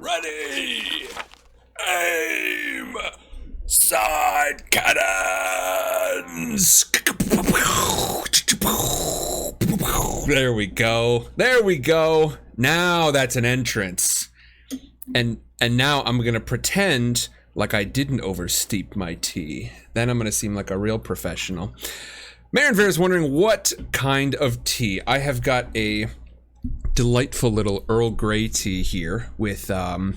Ready! Aim! Side cannons! There we go. There we go. Now that's an entrance. And now I'm gonna pretend like I didn't oversteep my tea. Then I'm gonna seem like a real professional. Marinver is wondering what kind of tea. I have got a delightful little Earl Grey tea here with a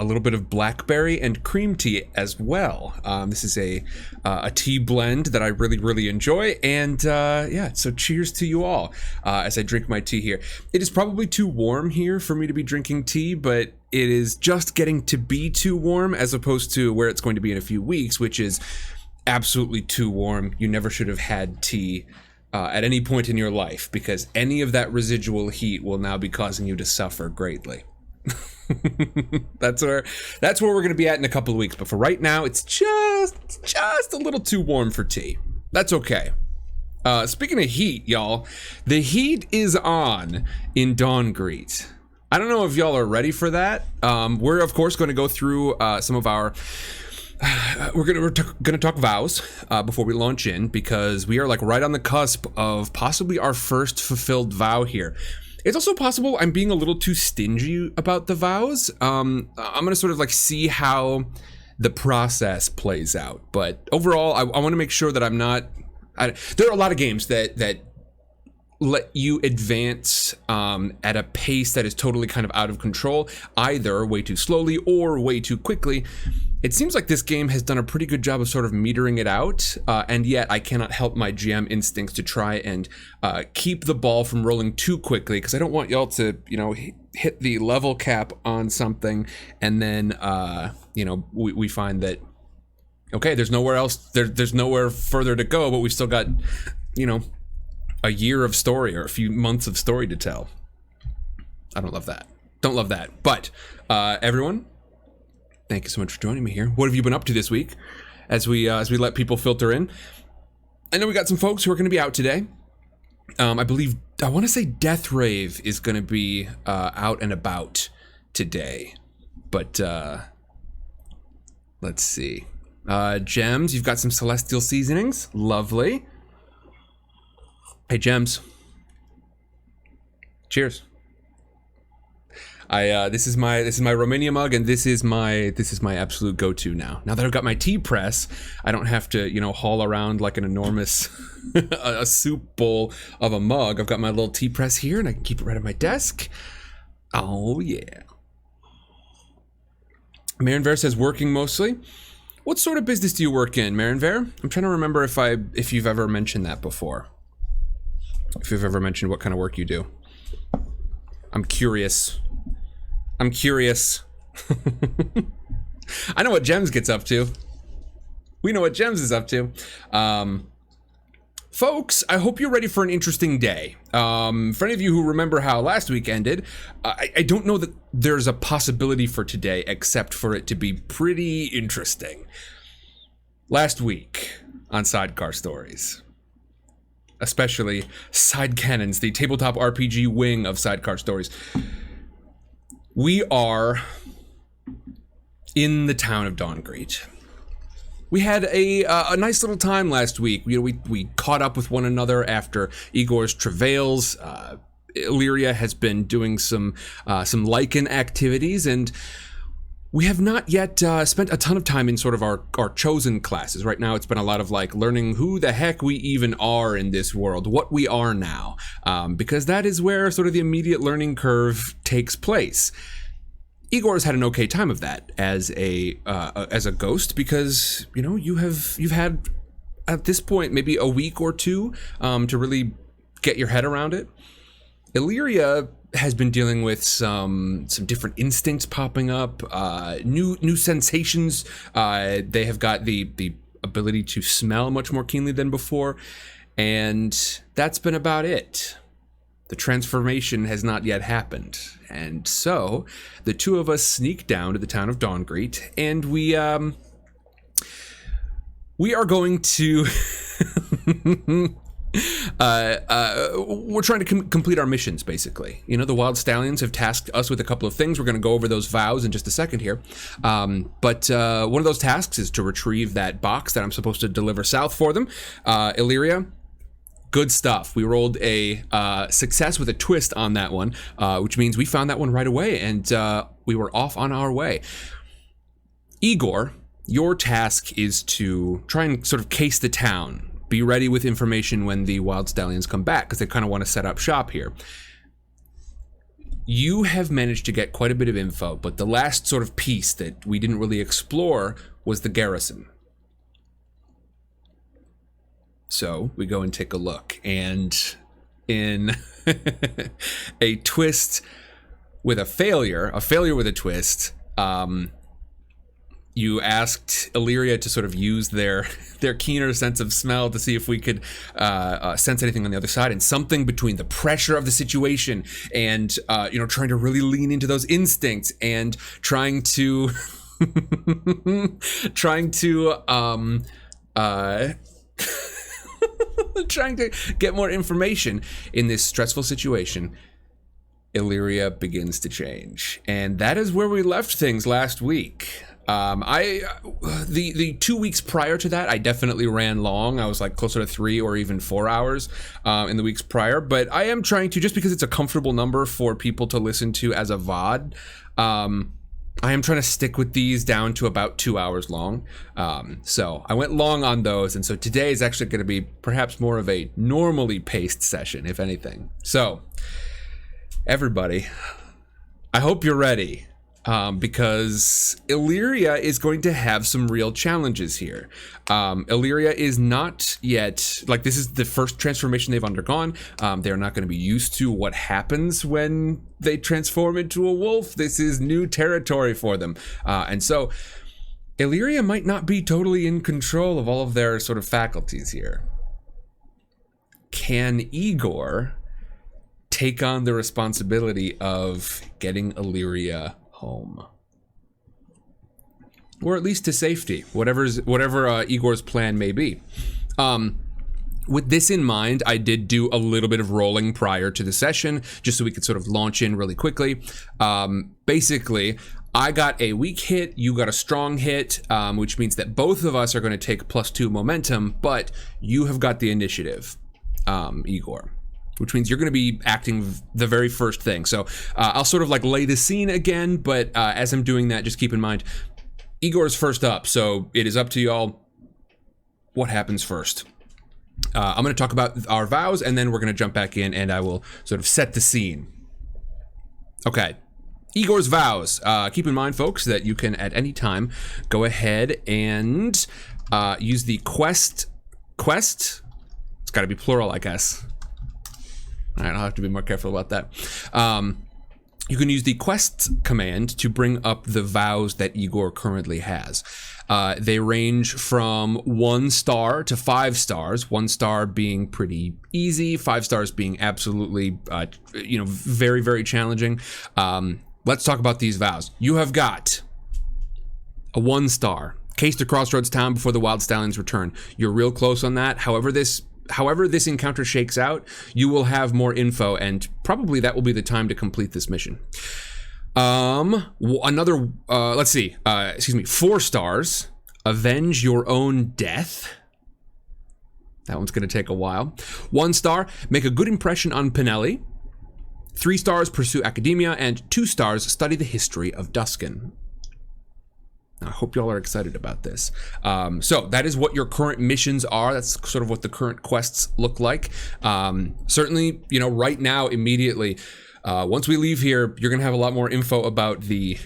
little bit of blackberry and cream tea as well. This is a tea blend that I really enjoy, and yeah, so cheers to you all as I drink my tea here. It is probably too warm here for me to be drinking tea, but it is just getting to be too warm as opposed to where it's going to be in a few weeks, which is absolutely too warm. You never should have had tea at any point in your life, because any of that residual heat will now be causing you to suffer greatly. That's where we're going to be at in a couple of weeks. But for right now, it's just a little too warm for tea. That's okay. Speaking of heat, y'all, the heat is on in Dawngreet. I don't know if y'all are ready for that. We're of course going to go through some of our. We're gonna talk vows before we launch in, because we are like right on the cusp of possibly our first fulfilled vow here. It's also possible I'm being a little too stingy about the vows. I'm gonna sort of like see how the process plays out, but overall I want to make sure that I'm not. There are a lot of games that let you advance at a pace that is totally kind of out of control, either way too slowly or way too quickly. It seems like this game has done a pretty good job of sort of metering it out, and yet I cannot help my GM instincts to try and keep the ball from rolling too quickly, because I don't want y'all to, you know, hit the level cap on something, and then, you know, we find that, okay, there's nowhere else, there's nowhere further to go, but we've still got, you know, a year of story or a few months of story to tell. I don't love that. Don't love that. But, everyone, thank you so much for joining me here. What have you been up to this week as we let people filter in? I know we got some folks who are going to be out today. I want to say Death Rave is going to be out and about today. But let's see. Gems, you've got some Celestial Seasonings. Lovely. Hey, Gems. Cheers. This is my Romania mug, and this is my absolute go-to now. Now that I've got my tea press, I don't have to, you know, haul around like an enormous a soup bowl of a mug. I've got my little tea press here, and I can keep it right on my desk. Oh yeah. Marinver says working mostly. What sort of business do you work in, Marinver? I'm trying to remember if you've ever mentioned that before. If you've ever mentioned what kind of work you do. I'm curious. I know what Gems gets up to. We know what Gems is up to. Folks, I hope you're ready for an interesting day. For any of you who remember how last week ended, I don't know that there's a possibility for today except for it to be pretty interesting. Last week on Sidecar Stories, especially Side Cannons, the tabletop RPG wing of Sidecar Stories, we are in the town of Dawngreet. We had a nice little time last week. We caught up with one another after Igor's travails. Illyria has been doing some lycan activities, and we have not yet spent a ton of time in sort of our chosen classes. Right now it's been a lot of like learning who the heck we even are in this world, what we are now, because that is where sort of the immediate learning curve takes place. Igor's had an okay time of that as a ghost, because, you know, you've had at this point maybe a week or two to really get your head around it. Illyria has been dealing with some different instincts popping up, new sensations. They have got the ability to smell much more keenly than before, and that's been about it. The transformation has not yet happened, and so the two of us sneak down to the town of Dawngreet, and we are going to We're trying to complete our missions, basically. You know, the Wild Stallions have tasked us with a couple of things. We're going to go over those vows in just a second here. But one of those tasks is to retrieve that box that I'm supposed to deliver south for them. Illyria, good stuff. We rolled a success with a twist on that one, which means we found that one right away, and we were off on our way. Igor, your task is to try and sort of case the town. Be ready with information when the Wild Stallions come back, because they kind of want to set up shop here. You have managed to get quite a bit of info, but the last sort of piece that we didn't really explore was the Garrison. So we go and take a look, and in a twist with a failure with a twist, you asked Illyria to sort of use their keener sense of smell to see if we could sense anything on the other side, and something between the pressure of the situation and trying to really lean into those instincts and trying to trying to get more information in this stressful situation. Illyria begins to change, and that is where we left things last week. The 2 weeks prior to that, I definitely ran long. I was like closer to 3 or even 4 hours in the weeks prior. But I am trying to, just because it's a comfortable number for people to listen to as a VOD, I am trying to stick with these down to about 2 hours long. So I went long on those. And so today is actually going to be perhaps more of a normally paced session, if anything. So everybody, I hope you're ready. Because Illyria is going to have some real challenges here. Illyria is not yet, like, this is the first transformation they've undergone. They're not going to be used to what happens when they transform into a wolf. This is new territory for them. And so Illyria might not be totally in control of all of their sort of faculties here. Can Igor take on the responsibility of getting Illyria home, or at least to safety, whatever Igor's plan may be? With this in mind, I did do a little bit of rolling prior to the session, just so we could sort of launch in really quickly. Basically, I got a weak hit, you got a strong hit, which means that both of us are going to take +2 momentum, but you have got the initiative, Igor. Which means you're going to be acting the very first thing. So I'll sort of like lay the scene again, but as I'm doing that, just keep in mind, Igor's first up, so it is up to y'all what happens first. I'm going to talk about our vows, and then we're going to jump back in, and I will sort of set the scene. Okay, Igor's vows. Keep in mind, folks, that you can at any time go ahead and use the quest. It's got to be plural, I guess. All right, I'll have to be more careful about that. You can use the quest command to bring up the vows that Igor currently has. They range from 1 star to 5 stars. 1 star being pretty easy, 5 stars being absolutely, very, very challenging. Let's talk about these vows. You have got a 1 star. Case the Crossroads town before the Wild Stallions return. You're real close on that. However this encounter shakes out, you will have more info, and probably that will be the time to complete this mission. 4 stars. Avenge your own death. That one's going to take a while. 1 star. Make a good impression on Pinelli. 3 stars. Pursue academia. And 2 stars. Study the history of Duskin. I hope y'all are excited about this. So that is what your current missions are. That's sort of what the current quests look like. Certainly, right now, immediately, once we leave here, you're going to have a lot more info about the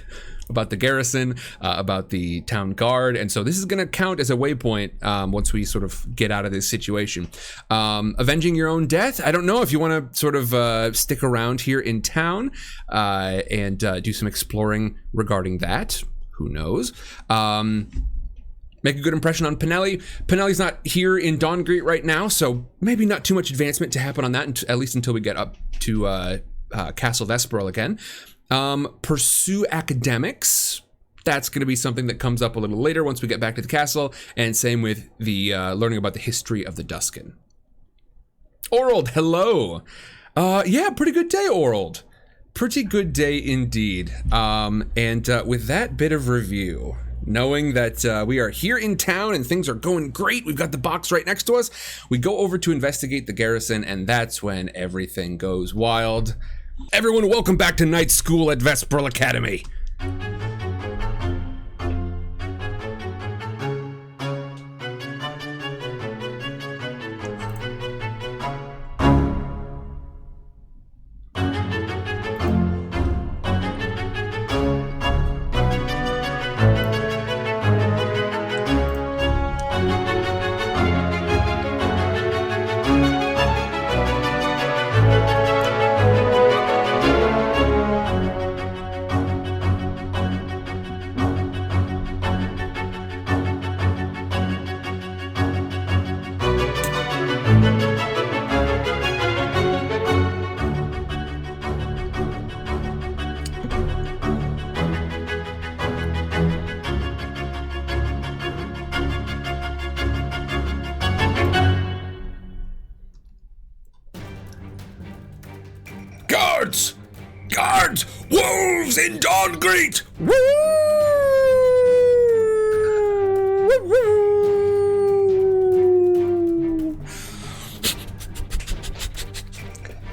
garrison, about the town guard. And so this is going to count as a waypoint once we sort of get out of this situation. Avenging your own death. I don't know if you want to sort of stick around here in town and do some exploring regarding that. Who knows? Make a good impression on Pinelli. Pinelli's not here in Dawngreet right now, so maybe not too much advancement to happen on that, at least until we get up to Castle Vesperale again. Pursue academics. That's going to be something that comes up a little later once we get back to the castle, and same with the learning about the history of the Duskin. Orald, hello. Yeah, pretty good day, Orald. Pretty good day indeed. With that bit of review, knowing that we are here in town and things are going great, we've got the box right next to us, we go over to investigate the garrison, and that's when everything goes wild. Everyone, welcome back to night school at Vesperale Academy. Guards! Guards! Wolves in Dawngrete! Woo!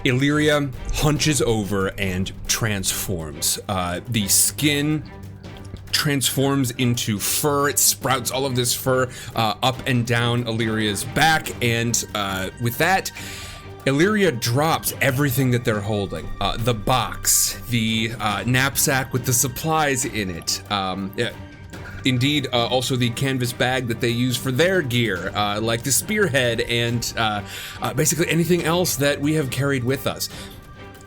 Illyria hunches over and transforms. The skin transforms into fur. It sprouts all of this fur up and down Illyria's back, and with that, Illyria drops everything that they're holding. The box, the knapsack with the supplies in it. Indeed, also the canvas bag that they use for their gear, like the spearhead and basically anything else that we have carried with us.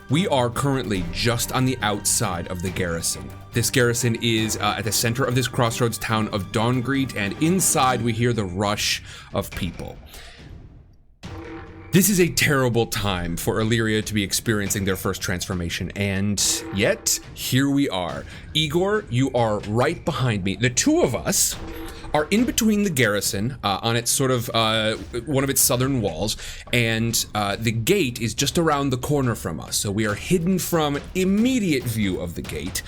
We are currently just on the outside of the garrison. This garrison is at the center of this crossroads town of Dawngrete, and inside we hear the rush of people. This is a terrible time for Illyria to be experiencing their first transformation, and yet, here we are. Igor, you are right behind me. The two of us are in between the garrison, on its sort of, one of its southern walls, and the gate is just around the corner from us, so we are hidden from immediate view of the gate.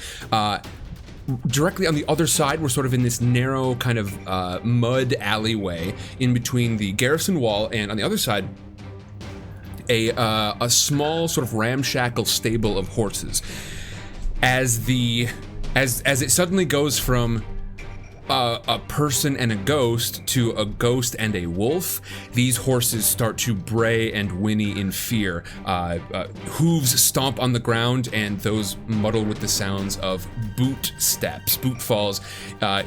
Directly on the other side, we're sort of in this narrow kind of mud alleyway in between the garrison wall, and on the other side, a small sort of ramshackle stable of horses. As it suddenly goes from a person and a ghost to a ghost and a wolf, these horses start to bray and whinny in fear. Hooves stomp on the ground, and those muddle with the sounds of boot steps. Boot falls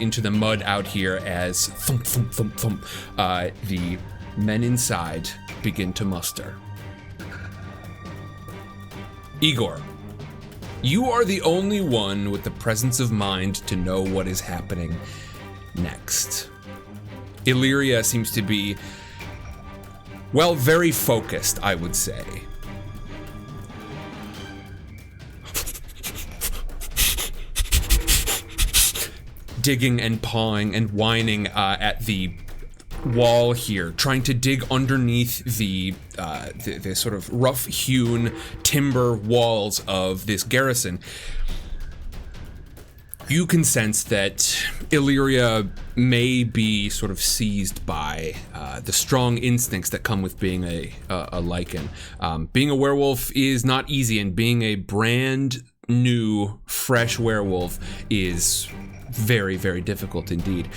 into the mud out here as thump, thump, thump, thump. The men inside begin to muster. Igor, you are the only one with the presence of mind to know what is happening next. Illyria seems to be, well, very focused, I would say. Digging and pawing and whining at the wall here, trying to dig underneath the sort of rough-hewn timber walls of this garrison. You can sense that Illyria may be sort of seized by the strong instincts that come with being a lycan. Being a werewolf is not easy, and being a brand new, fresh werewolf is very, very difficult indeed.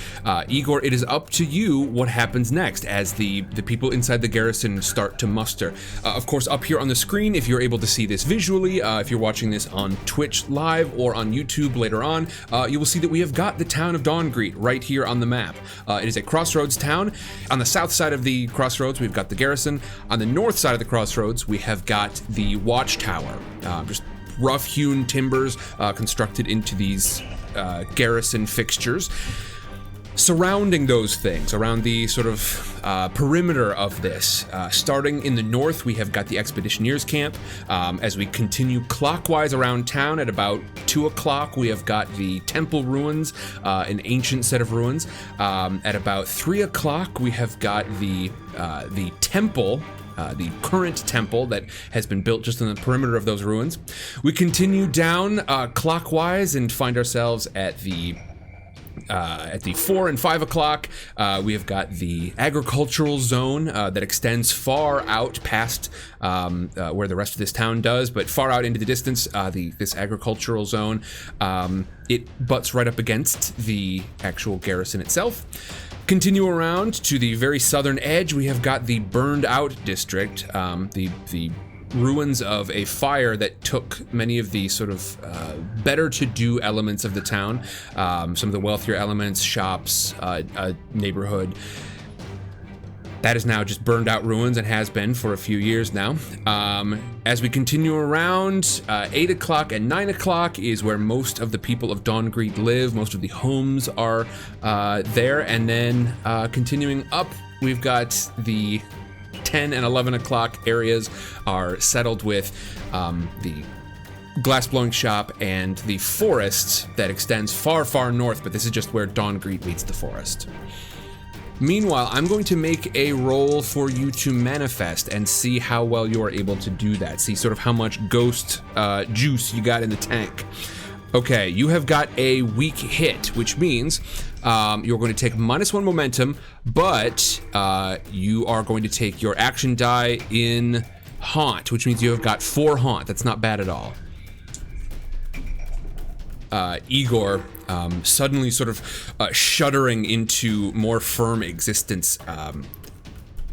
Igor, it is up to you what happens next as the people inside the garrison start to muster. Of course, up here on the screen, if you're able to see this visually, if you're watching this on Twitch live or on YouTube later on, you will see that we have got the town of Dawngrete right here on the map. It is a crossroads town. On the south side of the crossroads, we've got the garrison. On the north side of the crossroads, we have got the watchtower. Just rough-hewn timbers constructed into these garrison fixtures. Surrounding those things, around the sort of perimeter of this, starting in the north, we have got the Expeditioneers camp. As we continue clockwise around town, at about 2 o'clock, we have got the temple ruins, an ancient set of ruins. At about 3 o'clock, we have got the temple the current temple that has been built just on the perimeter of those ruins. We continue down clockwise and find ourselves at the 4 and 5 o'clock. We have got the agricultural zone that extends far out past where the rest of this town does, but far out into the distance. This agricultural zone, it butts right up against the actual garrison itself. Continue around to the very southern edge. We have got the burned out district, the ruins of a fire that took many of the sort of better to do elements of the town, some of the wealthier elements, shops, neighborhood. That is now just burned out ruins and has been for a few years now. As we continue around, 8 o'clock and 9 o'clock is where most of the people of Dawngreed live. Most of the homes are there. And then continuing up, we've got the 10 and 11 o'clock areas are settled with the glassblowing shop and the forest that extends far, far north, but this is just where Dawngreed meets the forest. Meanwhile, I'm going to make a roll for you to manifest and see how well you are able to do that. See sort of how much ghost juice you got in the tank. Okay, you have got a weak hit, which means you're going to take -1 momentum, but you are going to take your action die in haunt, which means you have got 4 haunt. That's not bad at all. Igor, suddenly sort of shuddering into more firm existence.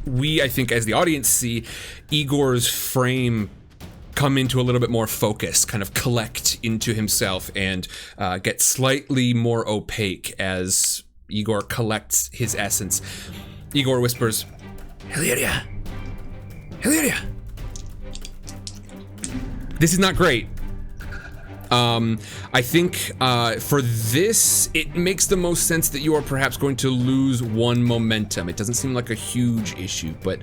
We, I think, as the audience, see Igor's frame come into a little bit more focus, kind of collect into himself and get slightly more opaque as Igor collects his essence. Igor whispers, Illyria! Illyria! This is not great. I think for this, it makes the most sense that you are perhaps going to lose 1 momentum. It doesn't seem like a huge issue, but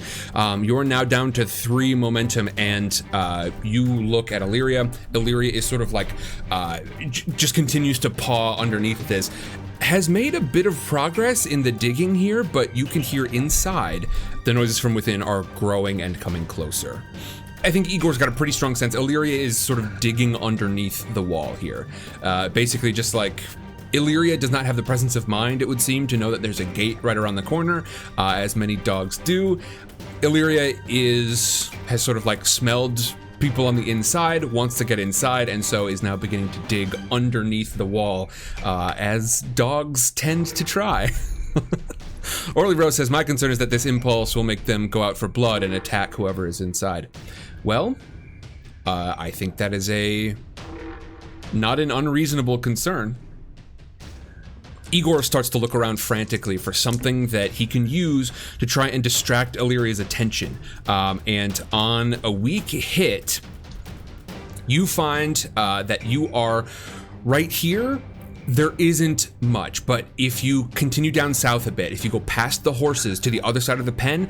you're now down to 3 momentum, and you look at Illyria. Illyria is sort of like, just continues to paw underneath this. Has made a bit of progress in the digging here, but you can hear inside the noises from within are growing and coming closer. I think Igor's got a pretty strong sense. Illyria is sort of digging underneath the wall here. Basically just like, Illyria does not have the presence of mind, it would seem, to know that there's a gate right around the corner, as many dogs do. Illyria has sort of like smelled people on the inside, wants to get inside, and so is now beginning to dig underneath the wall, as dogs tend to try. Orly Rose says, my concern is that this impulse will make them go out for blood and attack whoever is inside. Well, I think that is not an unreasonable concern. Igor starts to look around frantically for something that he can use to try and distract Illyria's attention. And on a weak hit, you find that you are right here. There isn't much, but if you continue down south a bit, if you go past the horses to the other side of the pen,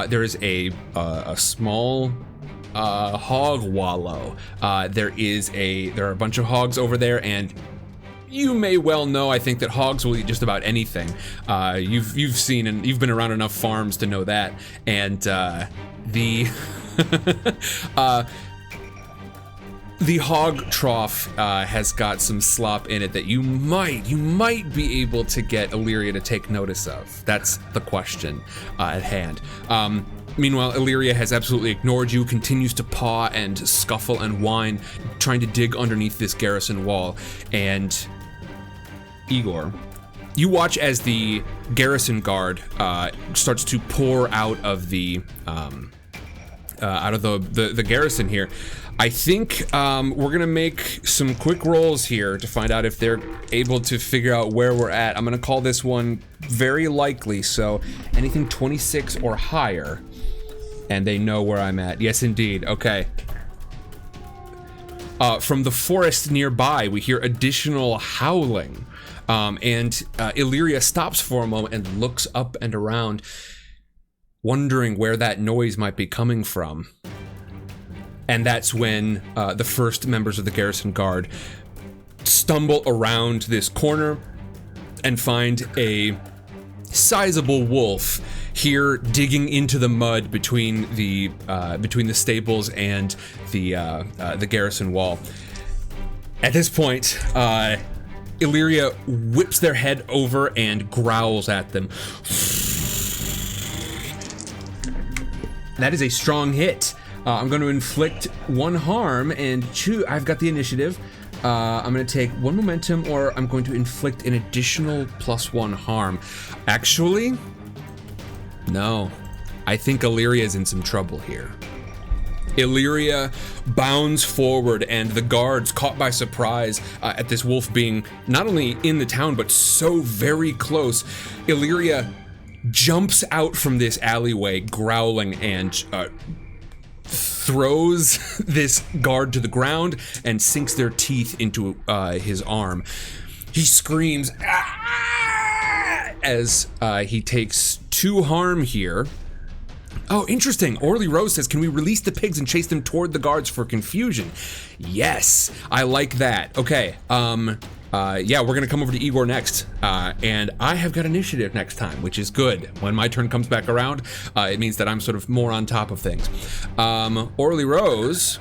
there is a small hog wallow. There are a bunch of hogs over there, and you may well know, I think, that hogs will eat just about anything. You've seen and you've been around enough farms to know that, and the the hog trough has got some slop in it that you might be able to get Illyria to take notice of. That's the question at hand. Meanwhile, Illyria has absolutely ignored you, continues to paw and scuffle and whine, trying to dig underneath this garrison wall. And Igor, you watch as the garrison guard starts to pour out of the garrison here. I think we're gonna make some quick rolls here to find out if they're able to figure out where we're at. I'm gonna call this one very likely, so anything 26 or higher, and they know where I'm at. Yes, indeed. Okay. From the forest nearby, we hear additional howling, and Illyria stops for a moment and looks up and around, wondering where that noise might be coming from. And that's when the first members of the garrison guard stumble around this corner and find a sizable wolf here digging into the mud between the stables and the garrison wall. At this point, Illyria whips their head over and growls at them. That is a strong hit. I'm going to inflict 1 harm and I've got the initiative. I'm going to take 1 momentum, or I'm going to inflict an additional +1 harm. Actually, no. I think Illyria is in some trouble here. Illyria bounds forward, and the guards, caught by surprise at this wolf being not only in the town, but so very close, Illyria jumps out from this alleyway, growling, and throws this guard to the ground and sinks their teeth into his arm. He screams as he takes 2 harm here. Oh, interesting. Orly Rose says, can we release the pigs and chase them toward the guards for confusion? Yes, I like that. Okay, yeah, we're gonna come over to Igor next, and I have got initiative next time, which is good. When my turn comes back around, it means that I'm sort of more on top of things. Orly Rose,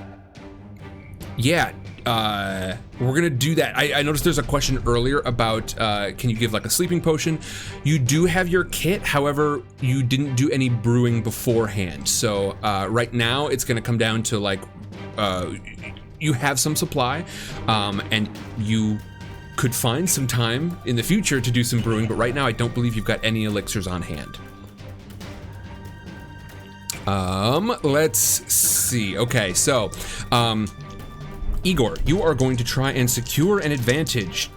yeah, we're gonna do that. I noticed there's a question earlier about can you give like a sleeping potion? You do have your kit, however, you didn't do any brewing beforehand. So right now it's gonna come down to like, you have some supply, and you could find some time in the future to do some brewing, but right now I don't believe you've got any elixirs on hand. Let's see. Okay, so, Igor, you are going to try and secure an advantage.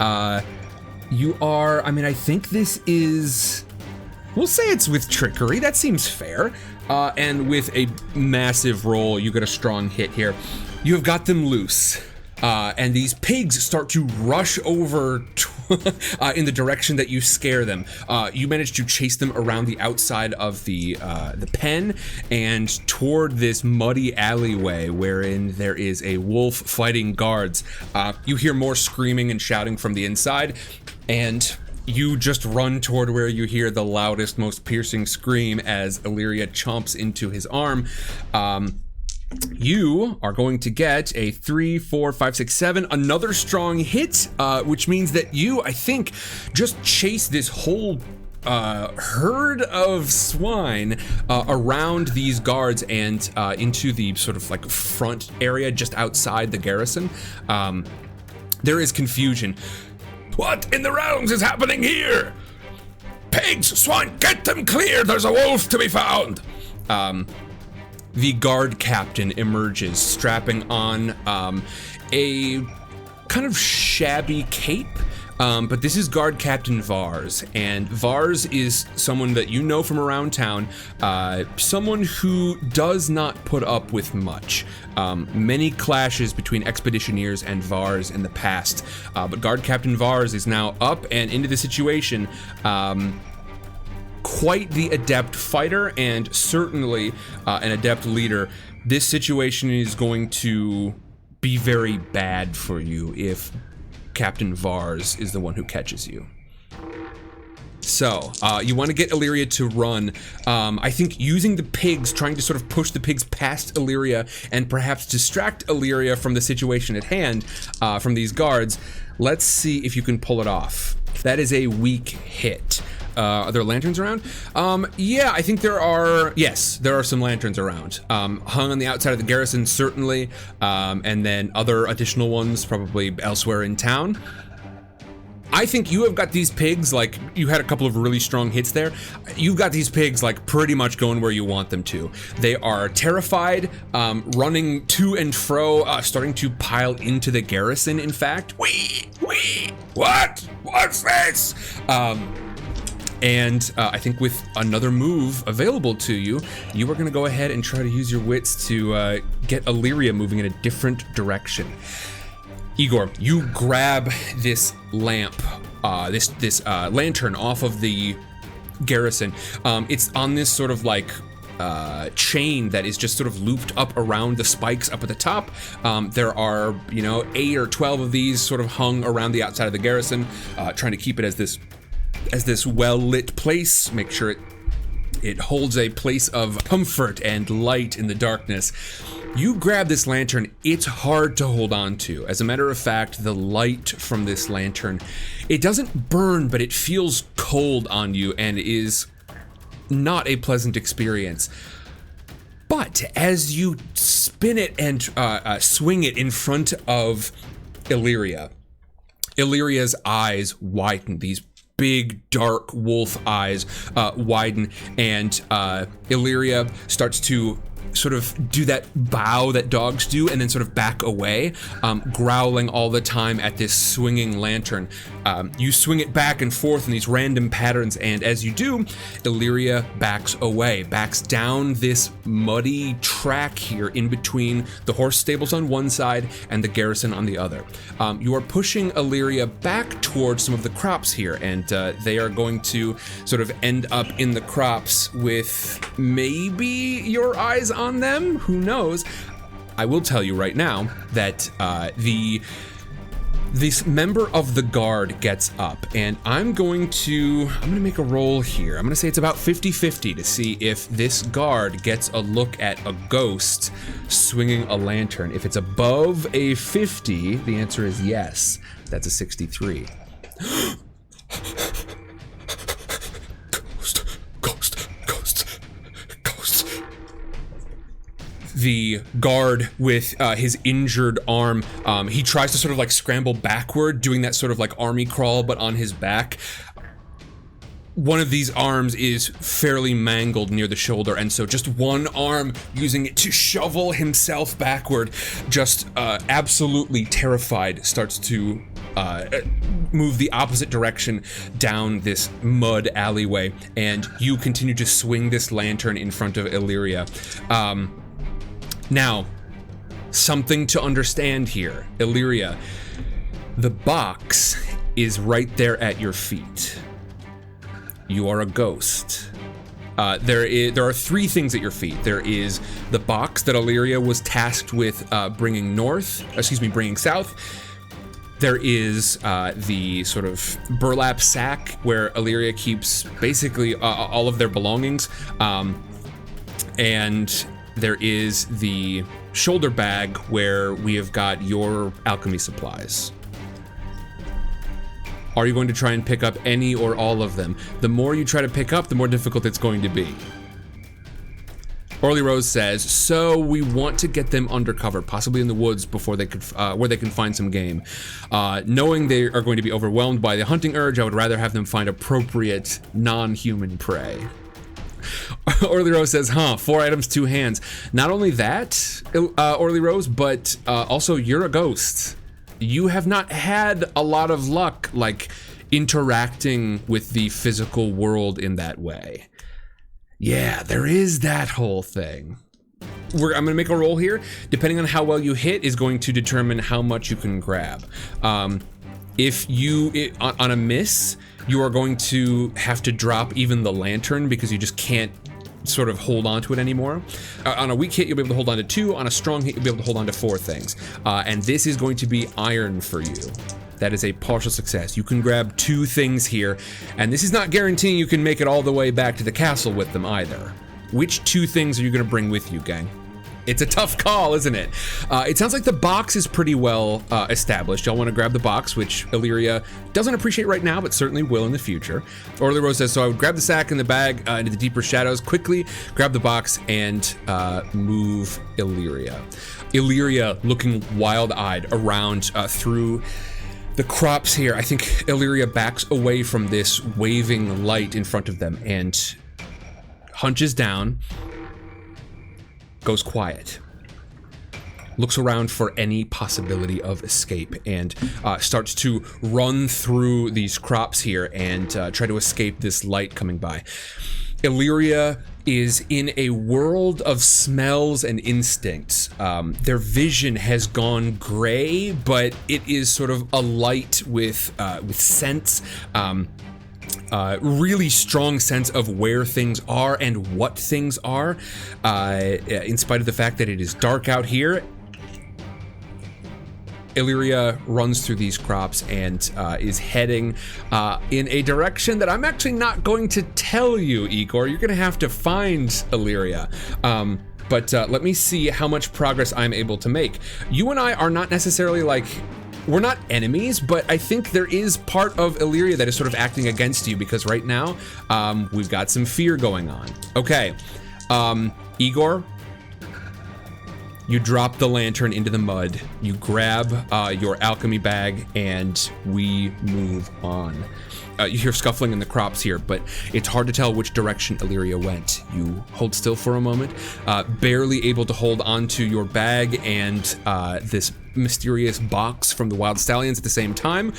You are, I mean, I think this is, we'll say it's with trickery, that seems fair. And with a massive roll, you get a strong hit here. You have got them loose. And these pigs start to rush over in the direction that you scare them. You manage to chase them around the outside of the pen and toward this muddy alleyway wherein there is a wolf fighting guards. You hear more screaming and shouting from the inside, and you just run toward where you hear the loudest, most piercing scream as Illyria chomps into his arm. You are going to get a 3, 4, 5, 6, 7, another strong hit, which means that you, I think, just chase this whole herd of swine around these guards and into the sort of like front area just outside the garrison. There is confusion. What in the realms is happening here? Pigs, swine, get them clear! There's a wolf to be found! The guard captain emerges, strapping on a kind of shabby cape, but this is Guard Captain Vars, and Vars is someone that you know from around town, someone who does not put up with much. Many clashes between expeditioneers and Vars in the past, but Guard Captain Vars is now up and into the situation. Quite the adept fighter and certainly an adept leader. This situation is going to be very bad for you if Captain Vars is the one who catches you. So, you want to get Illyria to run. I think using the pigs, trying to sort of push the pigs past Illyria and perhaps distract Illyria from the situation at hand, from these guards. Let's see if you can pull it off. That is a weak hit. Are there lanterns around? Yeah, I think there are, yes, there are some lanterns around. Hung on the outside of the garrison, certainly, and then other additional ones probably elsewhere in town. I think you have got these pigs, like, you had a couple of really strong hits there. You've got these pigs, like, pretty much going where you want them to. They are terrified, running to and fro, starting to pile into the garrison, in fact. What? What's this? And I think with another move available to you, you are going to go ahead and try to use your wits to get Illyria moving in a different direction. Igor, you grab this lamp, this lantern off of the garrison. It's on this sort of like chain that is just sort of looped up around the spikes up at the top. There are, 8 or 12 of these sort of hung around the outside of the garrison, trying to keep it as this well-lit place, make sure it It holds a place of comfort and light in the darkness. You grab this lantern, it's hard to hold on to. As a matter of fact, the light from this lantern, it doesn't burn, but it feels cold on you and is not a pleasant experience. But as you spin it and swing it in front of Illyria, Illyria's eyes widen, these big dark wolf eyes widen, and Illyria starts to sort of do that bow that dogs do and then sort of back away, growling all the time at this swinging lantern. You swing it back and forth in these random patterns, and as you do, Illyria backs away, backs down this muddy track here in between the horse stables on one side and the garrison on the other. You are pushing Illyria back towards some of the crops here, and they are going to sort of end up in the crops with maybe your eyes on them, who knows. I will tell you right now that this member of the guard gets up, and I'm gonna make a roll here. I'm gonna say it's about 50-50 to see if this guard gets a look at a ghost swinging a lantern. If it's above a 50, the answer is yes. That's a 63. The guard with his injured arm, he tries to sort of like scramble backward, doing that sort of like army crawl, but on his back. One of these arms is fairly mangled near the shoulder, and so just one arm using it to shovel himself backward, just absolutely terrified, starts to move the opposite direction down this mud alleyway, and you continue to swing this lantern in front of Illyria. Now, something to understand here, Illyria. The box is right there at your feet. You are a ghost. There are three things at your feet. There is the box that Illyria was tasked with bringing south. There is the sort of burlap sack where Illyria keeps basically all of their belongings, and there is the shoulder bag where we have got your alchemy supplies. Are you going to try and pick up any or all of them? The more you try to pick up, the more difficult it's going to be. Orly Rose says, so we want to get them undercover, possibly in the woods before they could, where they can find some game. Knowing they are going to be overwhelmed by the hunting urge, I would rather have them find appropriate non-human prey. Orly Rose says, 4 items, 2 hands. Not only that, Orly Rose, but also you're a ghost. You have not had a lot of luck, like, interacting with the physical world in that way. Yeah, there is that whole thing. I'm gonna make a roll here. Depending on how well you hit is going to determine how much you can grab. If you, on a miss, you are going to have to drop even the lantern because you just can't sort of hold on to it anymore. On a weak hit, you'll be able to hold on to 2. On a strong hit, you'll be able to hold on to 4 things. And this is going to be iron for you. That is a partial success. You can grab 2 things here, and this is not guaranteeing you can make it all the way back to the castle with them either. Which 2 things are you gonna bring with you, gang? It's a tough call, isn't it? It sounds like the box is pretty well established. Y'all want to grab the box, which Illyria doesn't appreciate right now, but certainly will in the future. Orly Rose says, so I would grab the sack and the bag into the deeper shadows, quickly grab the box, and move Illyria. Illyria looking wild-eyed around through the crops here. I think Illyria backs away from this waving light in front of them and hunches down, goes quiet, looks around for any possibility of escape, and starts to run through these crops here and try to escape this light coming by. Illyria is in a world of smells and instincts. Their vision has gone gray, but it is sort of alight with scents. Really strong sense of where things are and what things are, in spite of the fact that it is dark out here. Illyria runs through these crops and is heading in a direction that I'm actually not going to tell you, Igor. You're going to have to find Illyria. But let me see how much progress I'm able to make. You and I are not necessarily like, we're not enemies, but I think there is part of Illyria that is sort of acting against you because right now we've got some fear going on. Okay, Igor, you drop the lantern into the mud, you grab your alchemy bag, and we move on. You hear scuffling in the crops here, but it's hard to tell which direction Illyria went. You hold still for a moment, barely able to hold onto your bag and this mysterious box from the Wild Stallions at the same time.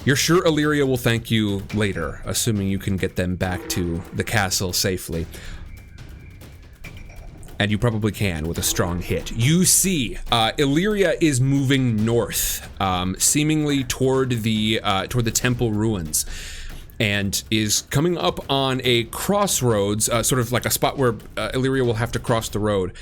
You're sure Illyria will thank you later, assuming you can get them back to the castle safely. And you probably can with a strong hit. You see, Illyria is moving north, seemingly toward the temple ruins, and is coming up on a crossroads, sort of like a spot where Illyria will have to cross the road.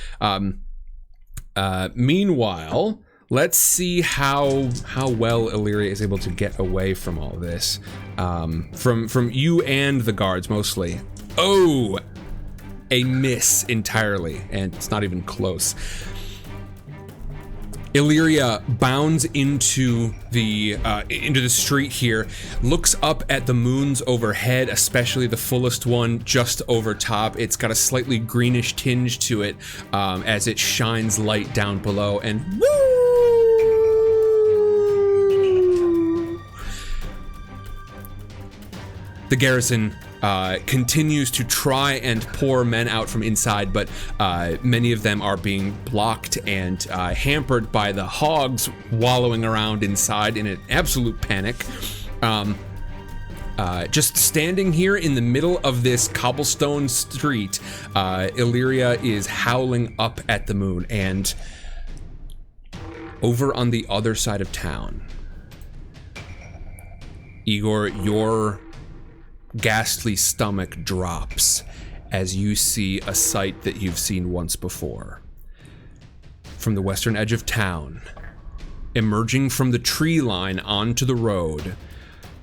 Meanwhile, let's see how well Illyria is able to get away from all this, from you and the guards mostly. Oh. A miss entirely, and it's not even close. Illyria bounds into the street here, looks up at the moons overhead, especially the fullest one just over top. It's got a slightly greenish tinge to it as it shines light down below, and woo! The garrison continues to try and pour men out from inside, but many of them are being blocked and hampered by the hogs wallowing around inside in an absolute panic. Just standing here in the middle of this cobblestone street, Illyria is howling up at the moon, and over on the other side of town, Igor, your ghastly stomach drops as you see a sight that you've seen once before. From the western edge of town, emerging from the tree line onto the road,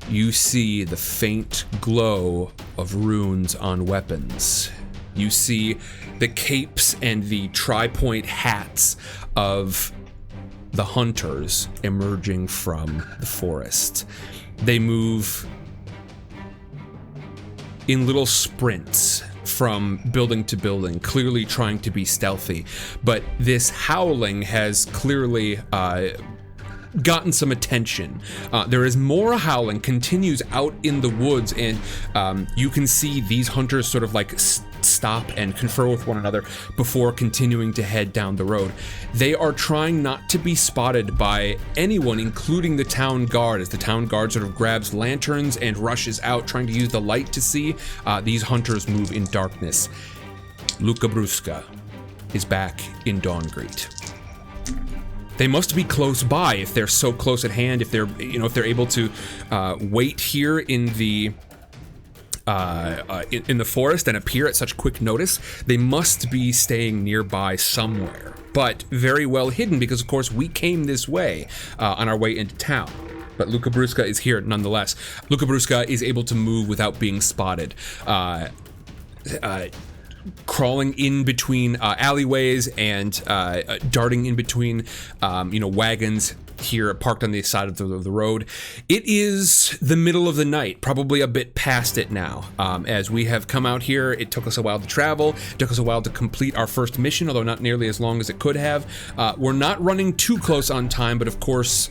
you see the faint glow of runes on weapons. You see the capes and the tri-point hats of the hunters emerging from the forest. They move in little sprints from building to building, clearly trying to be stealthy. But this howling has clearly gotten some attention. There is more howling, continues out in the woods, and you can see these hunters sort of like stop and confer with one another before continuing to head down the road. They are trying not to be spotted by anyone, including the town guard, as the town guard sort of grabs lanterns and rushes out, trying to use the light to see. These hunters move in darkness. Luca Brusca is back in Dawngreet. They must be close by if they're so close at hand, if they're able to wait here in the forest and appear at such quick notice. They must be staying nearby somewhere, but very well hidden because, of course, we came this way on our way into town. But Luca Brusca is here nonetheless. Luca Brusca is able to move without being spotted. Crawling in between alleyways and darting in between, wagons here parked on the side of the road. It is the middle of the night, probably a bit past it now. As we have come out here, it took us a while to travel, it took us a while to complete our first mission, although not nearly as long as it could have. We're not running too close on time, but of course,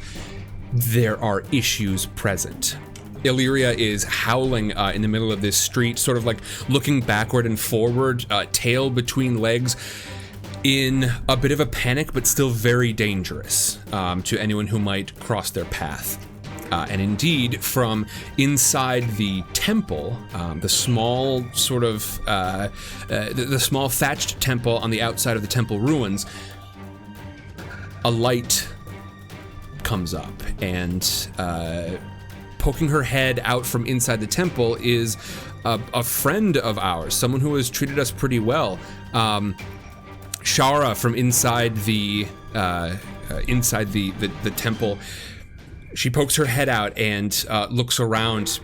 there are issues present. Illyria is howling in the middle of this street, sort of like looking backward and forward, tail between legs, in a bit of a panic, but still very dangerous to anyone who might cross their path. And indeed, from inside the temple, the small sort of, the small thatched temple on the outside of the temple ruins, a light comes up, and poking her head out from inside the temple is a friend of ours, someone who has treated us pretty well. Shara from inside the inside the temple. She pokes her head out and looks around.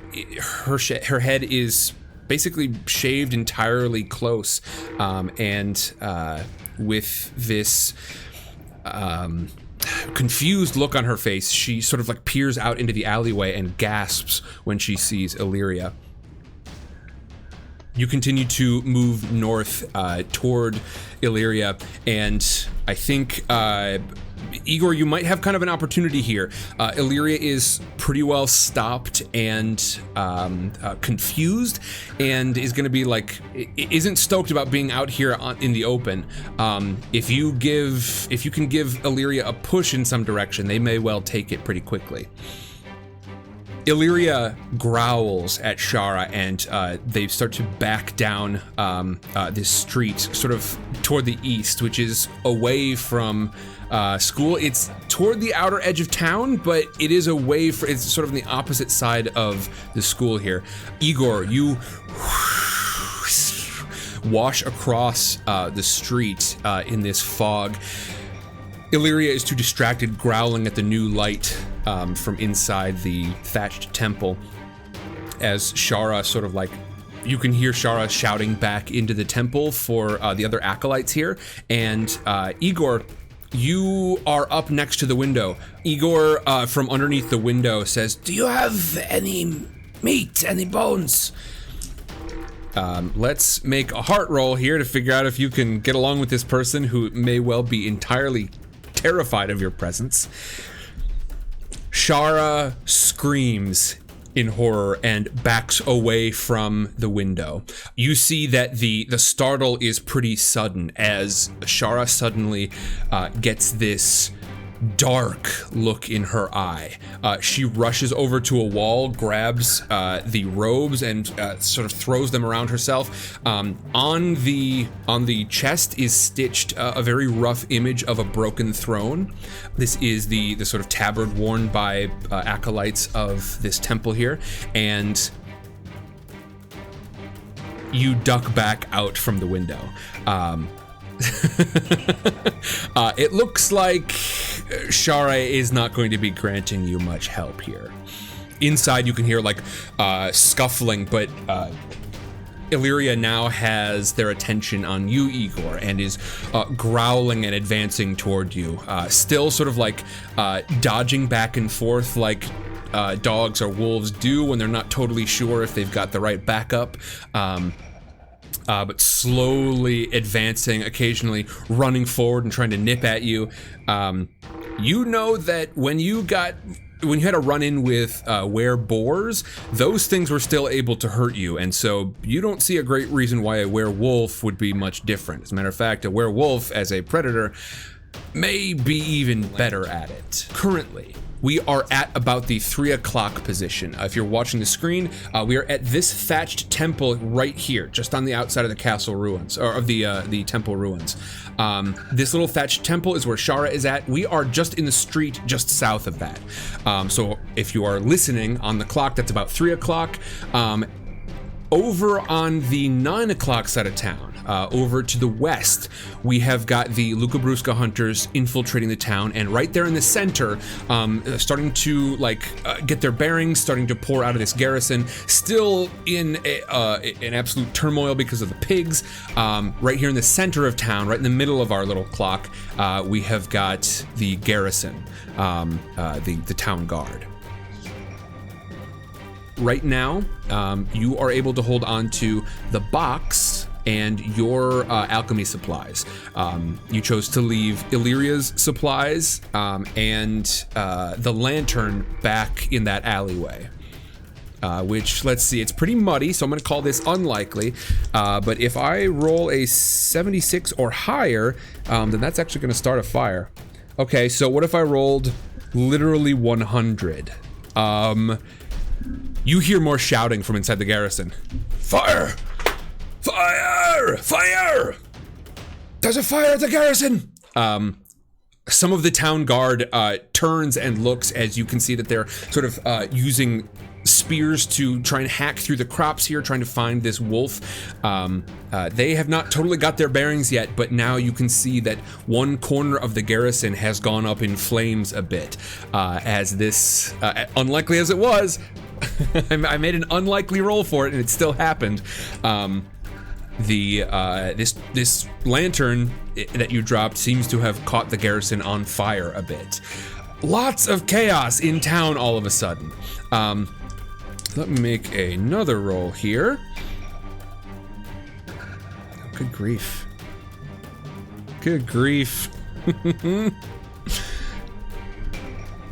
Her head is basically shaved entirely close, and with this confused look on her face, she sort of like peers out into the alleyway and gasps when she sees Illyria. You continue to move north toward Illyria, and I think, Igor, you might have kind of an opportunity here. Illyria is pretty well stopped and confused, and is going to be like, isn't stoked about being out here in the open. If you can give Illyria a push in some direction, they may well take it pretty quickly. Illyria growls at Shara, and they start to back down this street, sort of toward the east, which is away from school. It's toward the outer edge of town, but it is away from, it's sort of on the opposite side of the school here. Igor, you wash across the street in this fog. Illyria is too distracted, growling at the new light from inside the thatched temple, as Shara sort of like, you can hear Shara shouting back into the temple for the other acolytes here, and Igor, you are up next to the window. Igor, from underneath the window, says, "Do you have any meat, any bones?" Let's make a heart roll here to figure out if you can get along with this person who may well be entirely terrified of your presence. Shara screams in horror and backs away from the window. You see that the startle is pretty sudden, as Shara suddenly gets this dark look in her eye. She rushes over to a wall, grabs the robes, and sort of throws them around herself. On the chest is stitched a very rough image of a broken throne. This is the sort of tabard worn by acolytes of this temple here, and you duck back out from the window. It looks like Shara is not going to be granting you much help here. Inside you can hear like scuffling, but Illyria now has their attention on you, Igor, and is growling and advancing toward you, still sort of like dodging back and forth like dogs or wolves do when they're not totally sure if they've got the right backup. But slowly advancing, occasionally running forward and trying to nip at you. You know that when you had a run-in with were-boars, those things were still able to hurt you, and so you don't see a great reason why a werewolf would be much different. As a matter of fact, a werewolf as a predator may be even better at it. Currently, we are at about the 3 o'clock position. If you're watching the screen, we are at this thatched temple right here, just on the outside of the castle ruins, or of the temple ruins. This little thatched temple is where Shara is at. We are just in the street just south of that. So if you are listening on the clock, that's about 3 o'clock. Over on the 9 o'clock side of town, over to the west, we have got the Lucabruska hunters infiltrating the town, and right there in the center, starting to get their bearings, starting to pour out of this garrison, still in an absolute turmoil because of the pigs. Right here in the center of town, right in the middle of our little clock, we have got the garrison, the town guard. Right now, you are able to hold on to the box and your alchemy supplies. You chose to leave Illyria's supplies and the lantern back in that alleyway. Which, let's see, it's pretty muddy, so I'm going to call this unlikely. But if I roll a 76 or higher, then that's actually going to start a fire. Okay, so what if I rolled literally 100? You hear more shouting from inside the garrison. Fire! Fire! Fire! There's a fire at the garrison! some of the town guard turns and looks as you can see that they're sort of using spears to try and hack through the crops here, trying to find this wolf. They have not totally got their bearings yet, but now you can see that one corner of the garrison has gone up in flames a bit, as this, unlikely as it was, I made an unlikely roll for it and it still happened. This lantern that you dropped seems to have caught the garrison on fire a bit. Lots of chaos in town all of a sudden. Let me make another roll here. Oh, good grief. Good grief.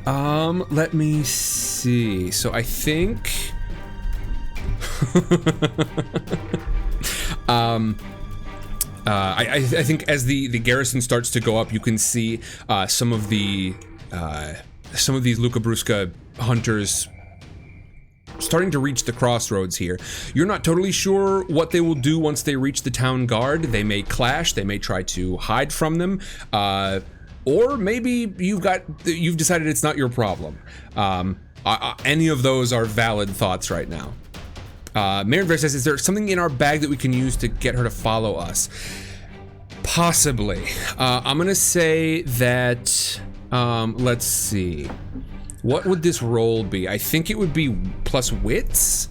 Let me see. So I think I think as the garrison starts to go up, you can see some of these Lucabruska hunters starting to reach the crossroads here. You're not totally sure what they will do once they reach the town guard. They may clash, they may try to hide from them, or maybe you've decided it's not your problem. Any of those are valid thoughts right now. Marinver says, is there something in our bag that we can use to get her to follow us? Possibly. I'm gonna say that, let's see. What would this roll be? I think it would be plus wits.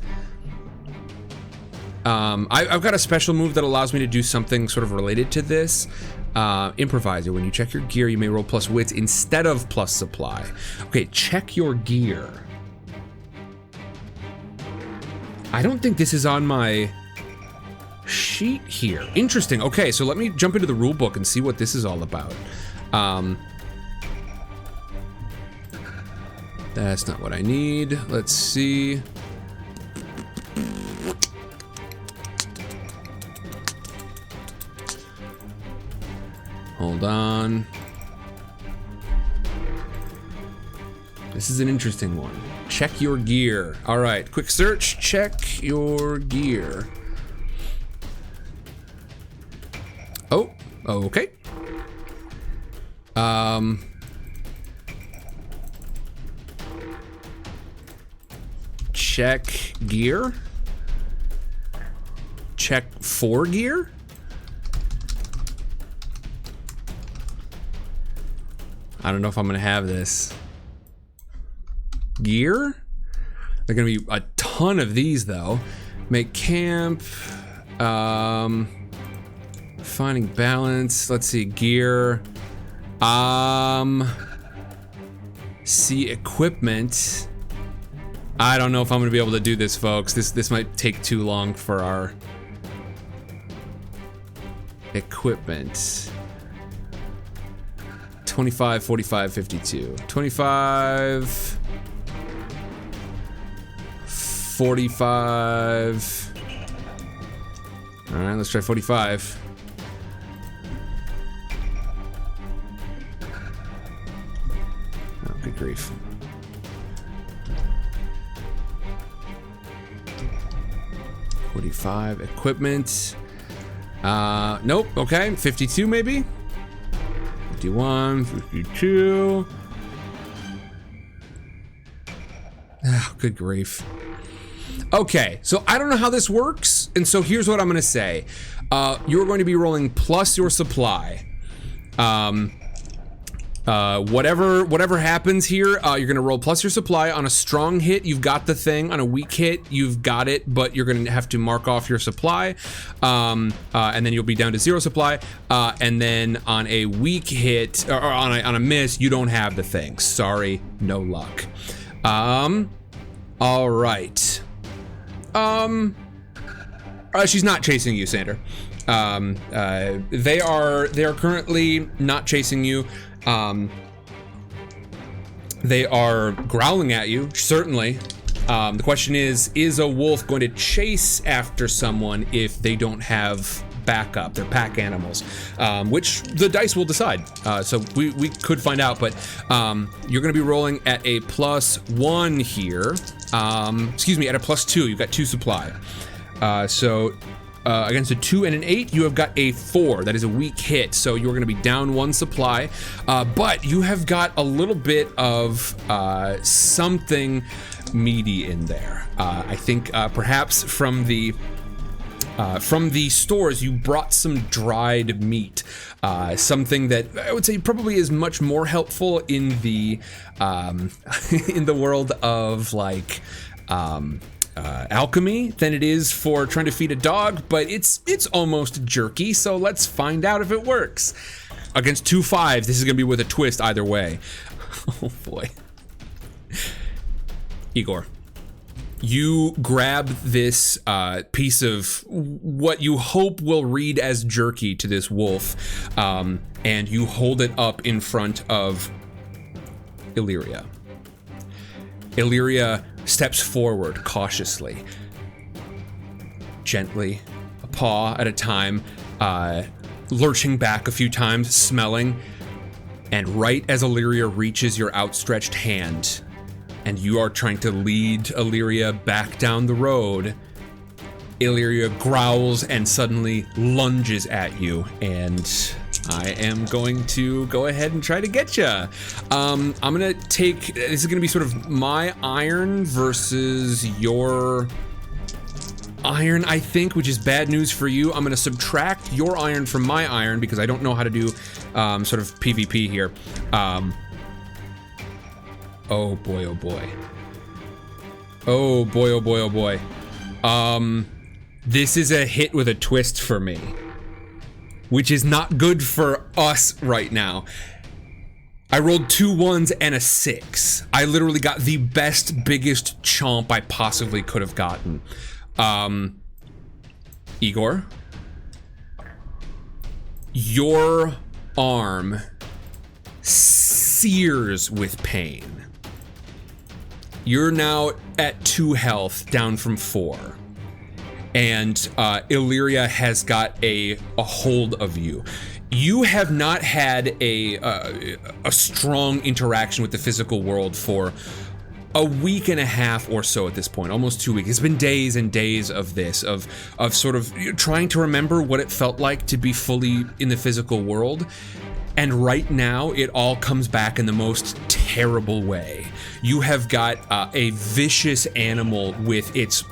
I've got a special move that allows me to do something sort of related to this. Improviser, when you check your gear, you may roll plus wits instead of plus supply. Okay, check your gear. I don't think this is on my sheet here. Interesting. Okay, so let me jump into the rule book and see what this is all about. That's not what I need. Let's see. Hold on. This is an interesting one. Check your gear. All right, quick search. Check your gear. Oh, okay. Check gear. Check for gear. I don't know if I'm gonna have this. Gear? There are gonna be a ton of these though. Make camp. Finding balance. Let's see, gear. See equipment. I don't know if I'm gonna be able to do this, folks. This might take too long for our equipment. 25, 45, 52. 25, 45. All right, let's try 45. Oh, good grief. Equipment. Nope. Okay, 52 maybe. 51, 52. Oh, good grief. Okay, so I don't know how this works, and so here's what I'm gonna say. You're going to be rolling plus your supply. Whatever happens here, you're gonna roll plus your supply. On a strong hit, you've got the thing. On a weak hit, you've got it, but you're gonna have to mark off your supply, and then you'll be down to 0 supply. And then on a weak hit, or on a miss, you don't have the thing. Sorry, no luck. All right. She's not chasing you, Sander. They are currently not chasing you. They are growling at you, certainly. The question is a wolf going to chase after someone if they don't have backup? They're pack animals, which the dice will decide. So we could find out, but you're gonna be rolling at a +1 here. Excuse me, at a +2, you've got 2 supply. So against a 2 and an 8, you have got a 4. That is a weak hit, so you're going to be down 1 supply. But you have got a little bit of something meaty in there. I think perhaps from the stores you brought some dried meat, something that I would say probably is much more helpful in the in the world of like alchemy than it is for trying to feed a dog, but it's almost jerky, so let's find out if it works. Against 2 5s, this is gonna be with a twist either way. Oh boy. Igor, you grab this piece of what you hope will read as jerky to this wolf, and you hold it up in front of Illyria. Illyria steps forward cautiously, gently, a paw at a time, lurching back a few times, smelling, and right as Illyria reaches your outstretched hand, and you are trying to lead Illyria back down the road, Illyria growls and suddenly lunges at you, and I am going to go ahead and try to get you. I'm gonna take, this is gonna be sort of my iron versus your iron, I think, which is bad news for you. I'm gonna subtract your iron from my iron because I don't know how to do sort of PvP here. Oh boy, oh boy. Oh boy, oh boy, oh boy. This is a hit with a twist for me, which is not good for us right now. I rolled 2 1s and a 6. I literally got the best, biggest chomp I possibly could have gotten. Igor, your arm sears with pain. You're now at 2 health, down from 4. And Illyria has got a hold of you. You have not had a strong interaction with the physical world for a week and a half or so at this point, almost 2 weeks. It's been days and days of this, of sort of trying to remember what it felt like to be fully in the physical world. And right now, it all comes back in the most terrible way. You have got a vicious animal with its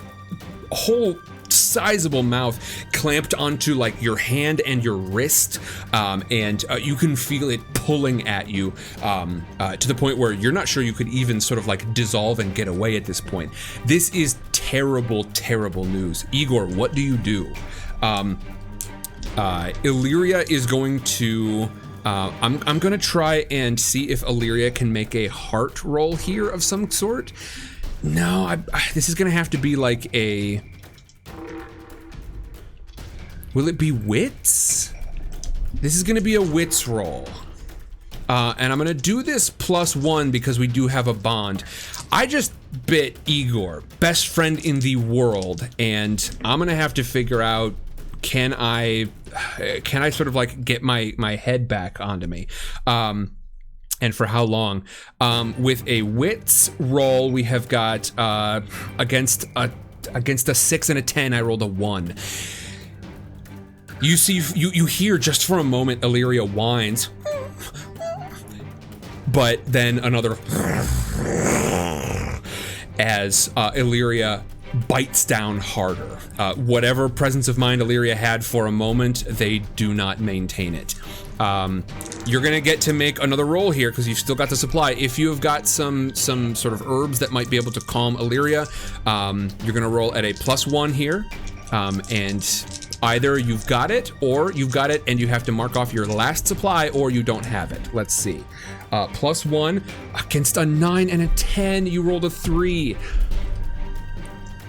whole sizable mouth clamped onto like your hand and your wrist, and you can feel it pulling at you to the point where you're not sure you could even sort of like dissolve and get away at this point. This is terrible, terrible news. Igor, what do you do? Illyria is going to I'm gonna try and see if Illyria can make a heart roll here of some sort. No, this is gonna have to be like a... Will it be wits? This is gonna be a wits roll. And I'm gonna do this +1 because we do have a bond. I just bit Igor, best friend in the world, and I'm gonna have to figure out, can I sort of like get my head back onto me? And for how long? With a wits roll, we have got against a 6 and a 10, I rolled a 1. You see, you hear just for a moment Illyria whines, but then another as Illyria bites down harder. Whatever presence of mind Illyria had for a moment, they do not maintain it. You're gonna get to make another roll here because you've still got the supply. If you have got some sort of herbs that might be able to calm Illyria, you're gonna roll at a +1 here, and either you've got it, or you've got it and you have to mark off your last supply, or you don't have it. Let's see. +1 against a 9 and a 10. You rolled a 3.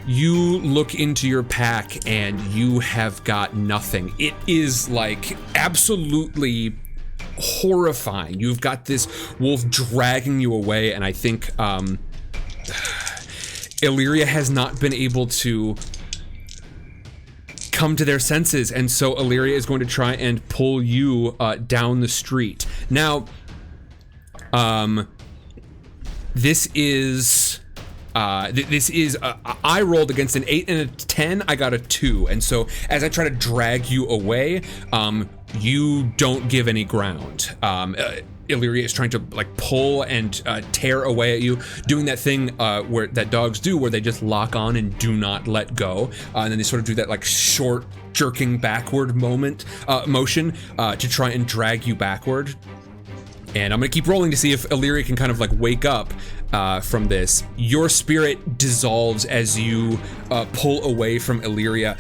You look into your pack and you have got nothing. It is like absolutely horrifying. You've got this wolf dragging you away, and I think Illyria has not been able to come to their senses, and so Illyria is going to try and pull you down the street. Now, this is This is, I rolled against an 8 and a 10, I got a 2. And so as I try to drag you away, you don't give any ground. Illyria is trying to like pull and tear away at you, doing that thing where that dogs do, where they just lock on and do not let go, and then they sort of do that like short jerking backward motion to try and drag you backward. And I'm gonna keep rolling to see if Illyria can kind of like wake up from this. Your spirit dissolves as you pull away from Illyria.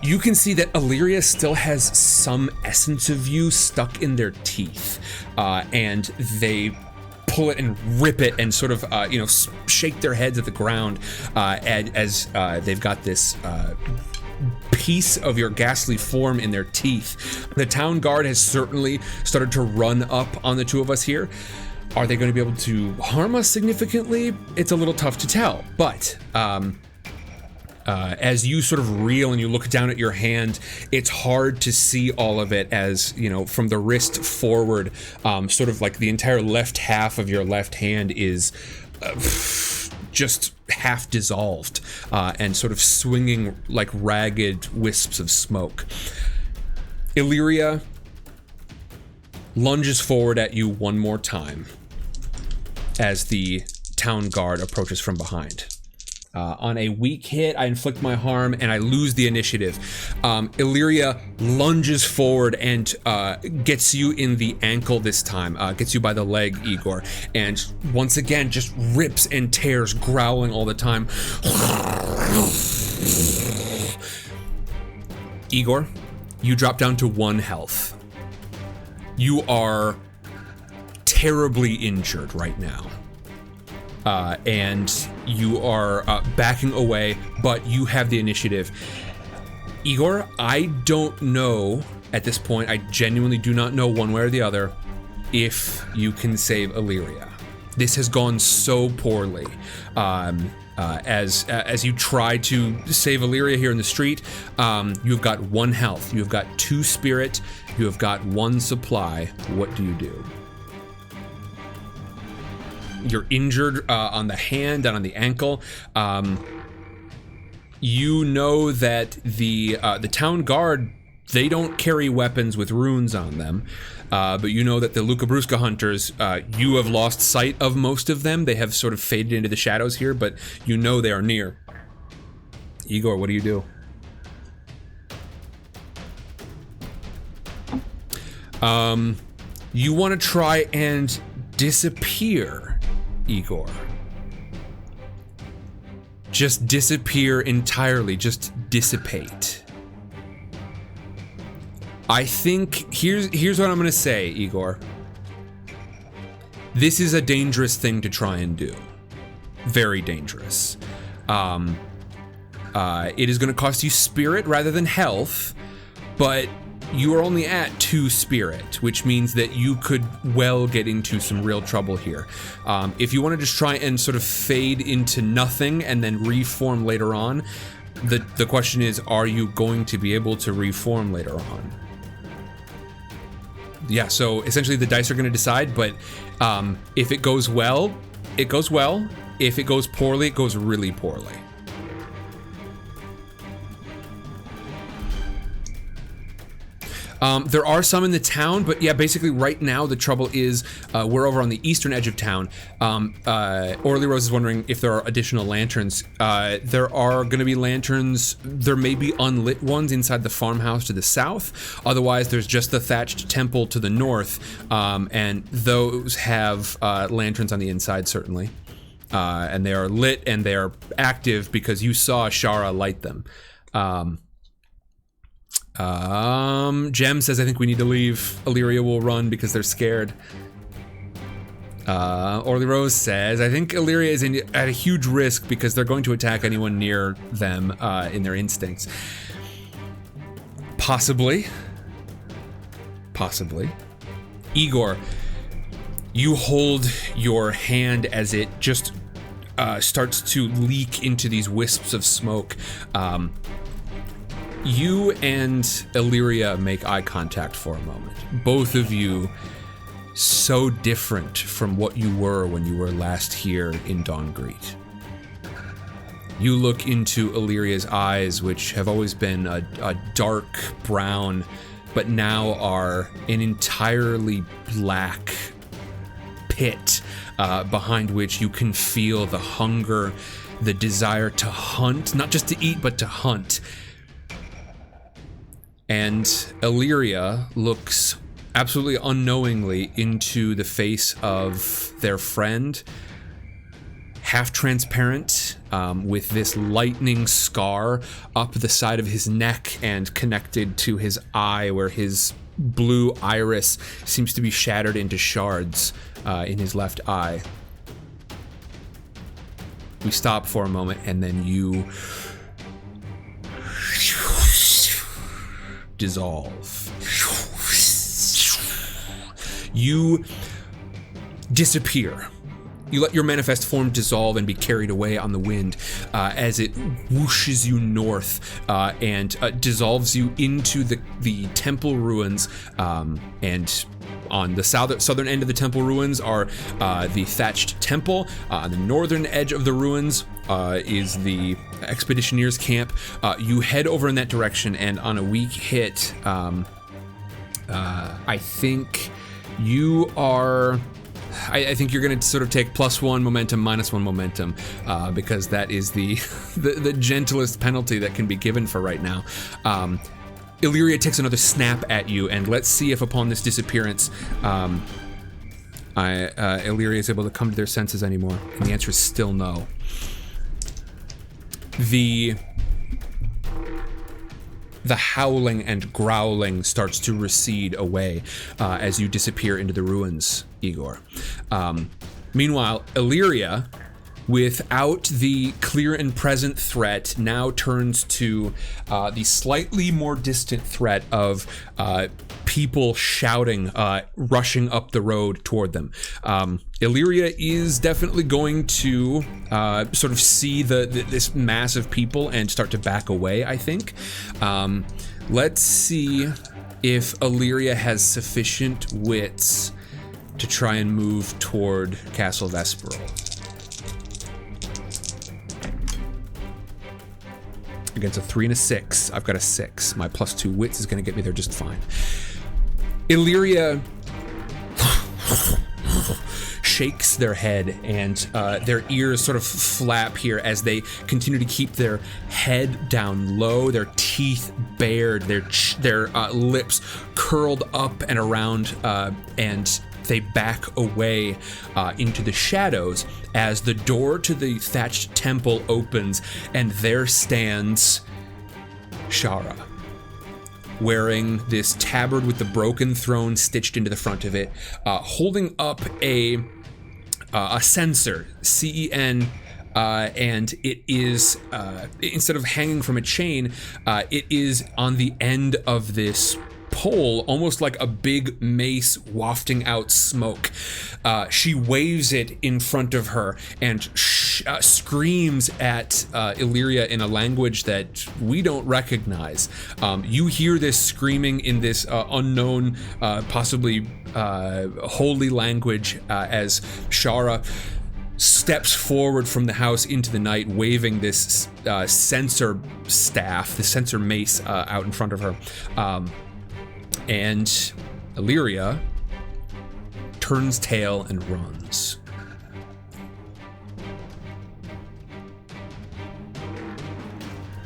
You can see that Illyria still has some essence of you stuck in their teeth, and they pull it and rip it and sort of, shake their heads at the ground as they've got this piece of your ghastly form in their teeth. The town guard has certainly started to run up on the two of us here. Are they going to be able to harm us significantly? It's a little tough to tell, but as you sort of reel and you look down at your hand, it's hard to see all of it as, from the wrist forward, sort of like the entire left half of your left hand is just half dissolved and sort of swinging like ragged wisps of smoke. Illyria lunges forward at you one more time as the town guard approaches from behind. On a weak hit, I inflict my harm and I lose the initiative. Illyria lunges forward and gets you in the ankle this time, gets you by the leg, Igor, and once again just rips and tears, growling all the time. Igor, you drop down to 1 health. You are terribly injured right now. And you are backing away, but you have the initiative. Igor, I don't know at this point, I genuinely do not know one way or the other if you can save Illyria. This has gone so poorly. As you try to save Illyria here in the street, you've got 1 health, you've got 2 spirit, you have got 1 supply. What do you do? You're injured on the hand and on the ankle. You know that the town guard, they don't carry weapons with runes on them, but you know that the Lucabruska hunters, you have lost sight of most of them. They have sort of faded into the shadows here, but you know they are near. Igor, what do you do? You want to try and disappear, Igor. Just disappear entirely, just dissipate. I think, here's what I'm gonna say, Igor. This is a dangerous thing to try and do. Very dangerous. It is gonna cost you spirit rather than health, but you are only at 2 spirit, which means that you could well get into some real trouble here. If you want to just try and sort of fade into nothing and then reform later on, the question is, are you going to be able to reform later on? Yeah, so essentially the dice are going to decide, but if it goes well, it goes well. If it goes poorly, it goes really poorly. There are some in the town, but yeah, basically right now the trouble is we're over on the eastern edge of town. Orly Rose is wondering if there are additional lanterns. There are going to be lanterns. There may be unlit ones inside the farmhouse to the south. Otherwise, there's just the thatched temple to the north, and those have lanterns on the inside, certainly. And they are lit and they are active because you saw Shara light them. Jem says, I think we need to leave. Illyria will run because they're scared. Orly Rose says, I think Illyria is at a huge risk because they're going to attack anyone near them in their instincts. Possibly. Possibly. Igor, you hold your hand as it just starts to leak into these wisps of smoke. You and Illyria make eye contact for a moment. Both of you so different from what you were when you were last here in Dawn Greet. You look into Illyria's eyes, which have always been a dark brown, but now are an entirely black pit behind which you can feel the hunger, the desire to hunt, not just to eat, but to hunt. And Illyria looks absolutely unknowingly into the face of their friend, half transparent, with this lightning scar up the side of his neck and connected to his eye, where his blue iris seems to be shattered into shards in his left eye. We stop for a moment, and then you dissolve. You disappear. You let your manifest form dissolve and be carried away on the wind as it whooshes you north and dissolves you into the temple ruins. And on the southern end of the temple ruins are the thatched temple. On the northern edge of the ruins is the expeditioneers' camp. You head over in that direction, and on a weak hit, I think you are... I think you're going to sort of take +1 momentum, -1 momentum, because that is the gentlest penalty that can be given for right now. Illyria takes another snap at you, and let's see if upon this disappearance, Illyria is able to come to their senses anymore. And the answer is still no. The howling and growling starts to recede away as you disappear into the ruins, Igor. Meanwhile, Illyria, without the clear and present threat, now turns to the slightly more distant threat of people shouting, rushing up the road toward them. Illyria is definitely going to sort of see this mass of people and start to back away, I think. Let's see if Illyria has sufficient wits to try and move toward Castle Vesperale. Against a 3 and a 6, I've got a 6. My +2 wits is going to get me there just fine. Illyria shakes their head, and their ears sort of flap here as they continue to keep their head down low, their teeth bared, their lips curled up and around, and they back away into the shadows as the door to the thatched temple opens, and there stands Shara, wearing this tabard with the broken throne stitched into the front of it, holding up a censer, CEN, and it is, instead of hanging from a chain, it is on the end of this pole, almost like a big mace wafting out smoke. She waves it in front of her and screams at Illyria in a language that we don't recognize. You hear this screaming in this unknown, possibly holy language, as Shara steps forward from the house into the night, waving this censer staff, the censer mace out in front of her. And Illyria turns tail and runs.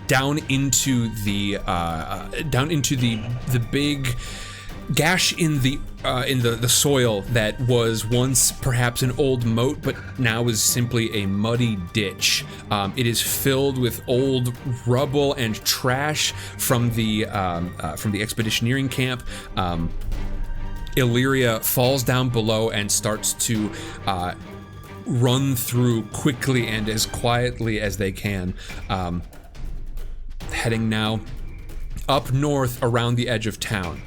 Down into the big gash in the soil that was once perhaps an old moat, but now is simply a muddy ditch. It is filled with old rubble and trash from the expeditioneering camp. Illyria falls down below and starts to run through quickly and as quietly as they can, heading now up north around the edge of town.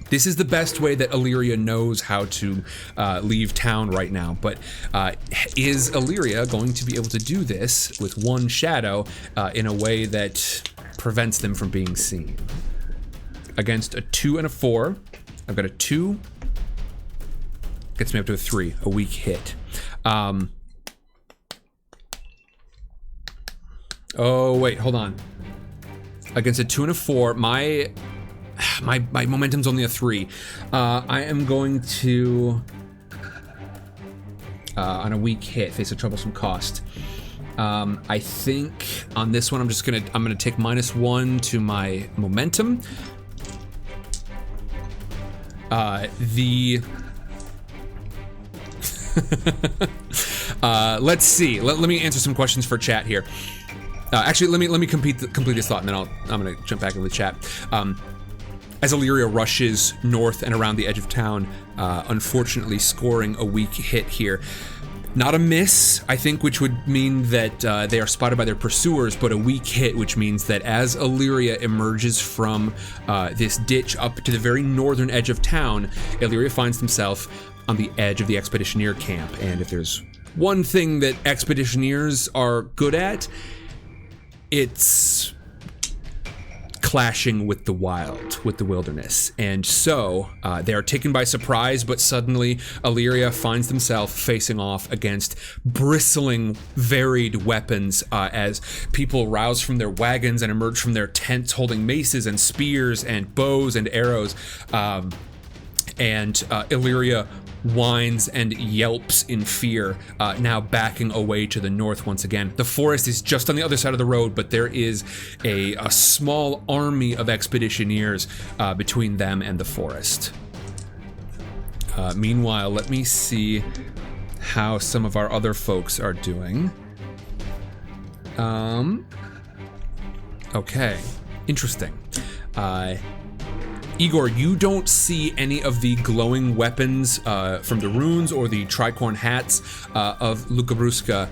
This is the best way that Illyria knows how to leave town right now, but is Illyria going to be able to do this with one shadow in a way that prevents them from being seen? Against a 2 and a 4, I've got a 2, gets me up to a 3, a weak hit. Oh, wait, hold on. Against a 2 and a 4, my momentum's only a 3. I am going to, on a weak hit, face a troublesome cost. I think on this one, I'm gonna take -1 to my momentum. Let's see. Let me answer some questions for chat here. Actually, let me complete this thought, and then I'm gonna jump back into the chat. As Illyria rushes north and around the edge of town, unfortunately scoring a weak hit here. Not a miss, I think, which would mean that they are spotted by their pursuers, but a weak hit, which means that as Illyria emerges from this ditch up to the very northern edge of town, Illyria finds himself on the edge of the Expeditioneer camp. And if there's one thing that Expeditioneers are good at, it's clashing with the wild, with the wilderness. And so they are taken by surprise, but suddenly Illyria finds themselves facing off against bristling, varied weapons as people rouse from their wagons and emerge from their tents holding maces and spears and bows and arrows. And Illyria whines and yelps in fear, now backing away to the north once again. The forest is just on the other side of the road, but there is a small army of expeditioneers between them and the forest. Meanwhile, let me see how some of our other folks are doing. Okay, interesting. Igor, you don't see any of the glowing weapons from the runes or the tricorn hats of Lukabruska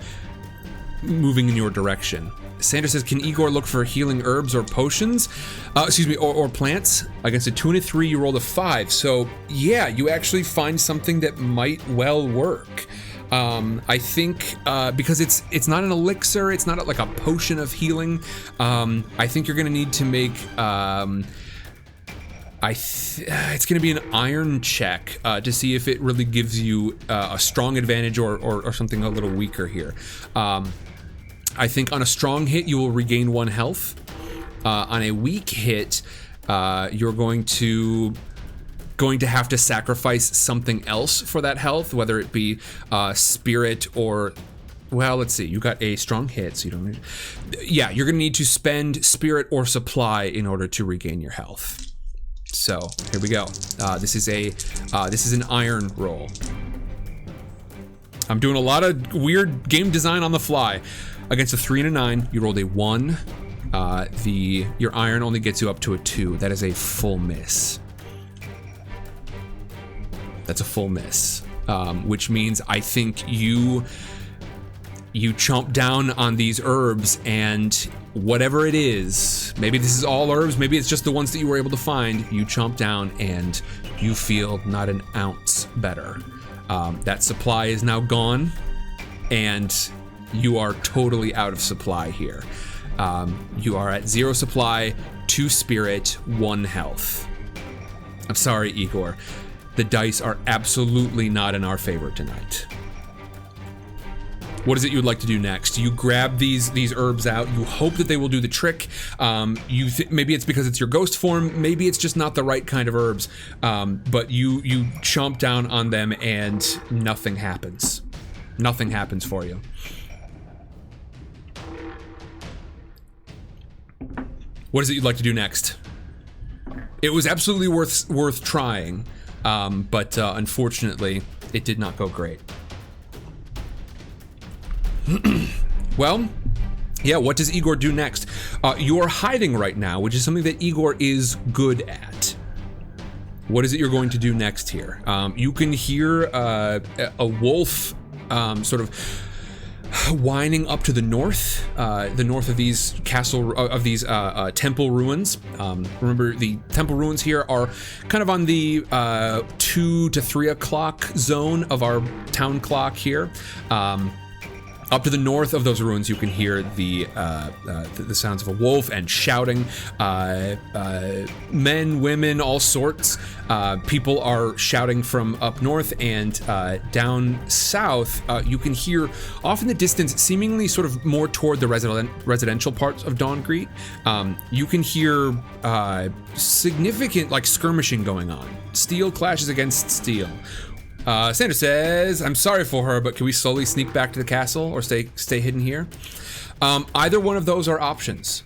moving in your direction. Sandra says, can Igor look for healing herbs or potions? Or plants? Against a 2 and a 3, you rolled a 5. So yeah, you actually find something that might well work. I think because it's not an elixir, it's not like a potion of healing. I think you're gonna need to make it's going to be an iron check to see if it really gives you a strong advantage or something a little weaker here. I think on a strong hit, you will regain 1 health. On a weak hit, you're going to have to sacrifice something else for that health, whether it be spirit or... Well, let's see. You got a strong hit, so you don't... Yeah, you're going to need to spend spirit or supply in order to regain your health. So here we go. This is an iron roll. I'm doing a lot of weird game design on the fly. Against a 3 and a 9, you rolled a 1. Your iron only gets you up to a 2. That is a full miss. That's a full miss, which means I think you chomp down on these herbs, and whatever it is, maybe this is all herbs, maybe it's just the ones that you were able to find, you chomp down and you feel not an ounce better. That supply is now gone, and you are totally out of supply here. You are at 0 supply, 2 spirit, 1 health. I'm sorry, Igor. The dice are absolutely not in our favor tonight. What is it you would like to do next? You grab these herbs out. You hope that they will do the trick. Maybe it's because it's your ghost form. Maybe it's just not the right kind of herbs. But you chomp down on them and nothing happens. Nothing happens for you. What is it you'd like to do next? It was absolutely worth trying, but unfortunately, it did not go great. Well, yeah, what does Igor do next? You are hiding right now, which is something that Igor is good at. What is it you're going to do next here? You can hear a wolf sort of whining up to the north of these temple ruins. Remember, the temple ruins here are kind of on the 2 to 3 o'clock zone of our town clock here. Up to the north of those ruins, you can hear the sounds of a wolf and shouting. Men, women, all sorts. People are shouting from up north, and down south, you can hear off in the distance, seemingly sort of more toward the residential parts of Dawngreet. You can hear significant like skirmishing going on. Steel clashes against steel. Sandra says, I'm sorry for her, but can we slowly sneak back to the castle or stay hidden here? Either one of those are options.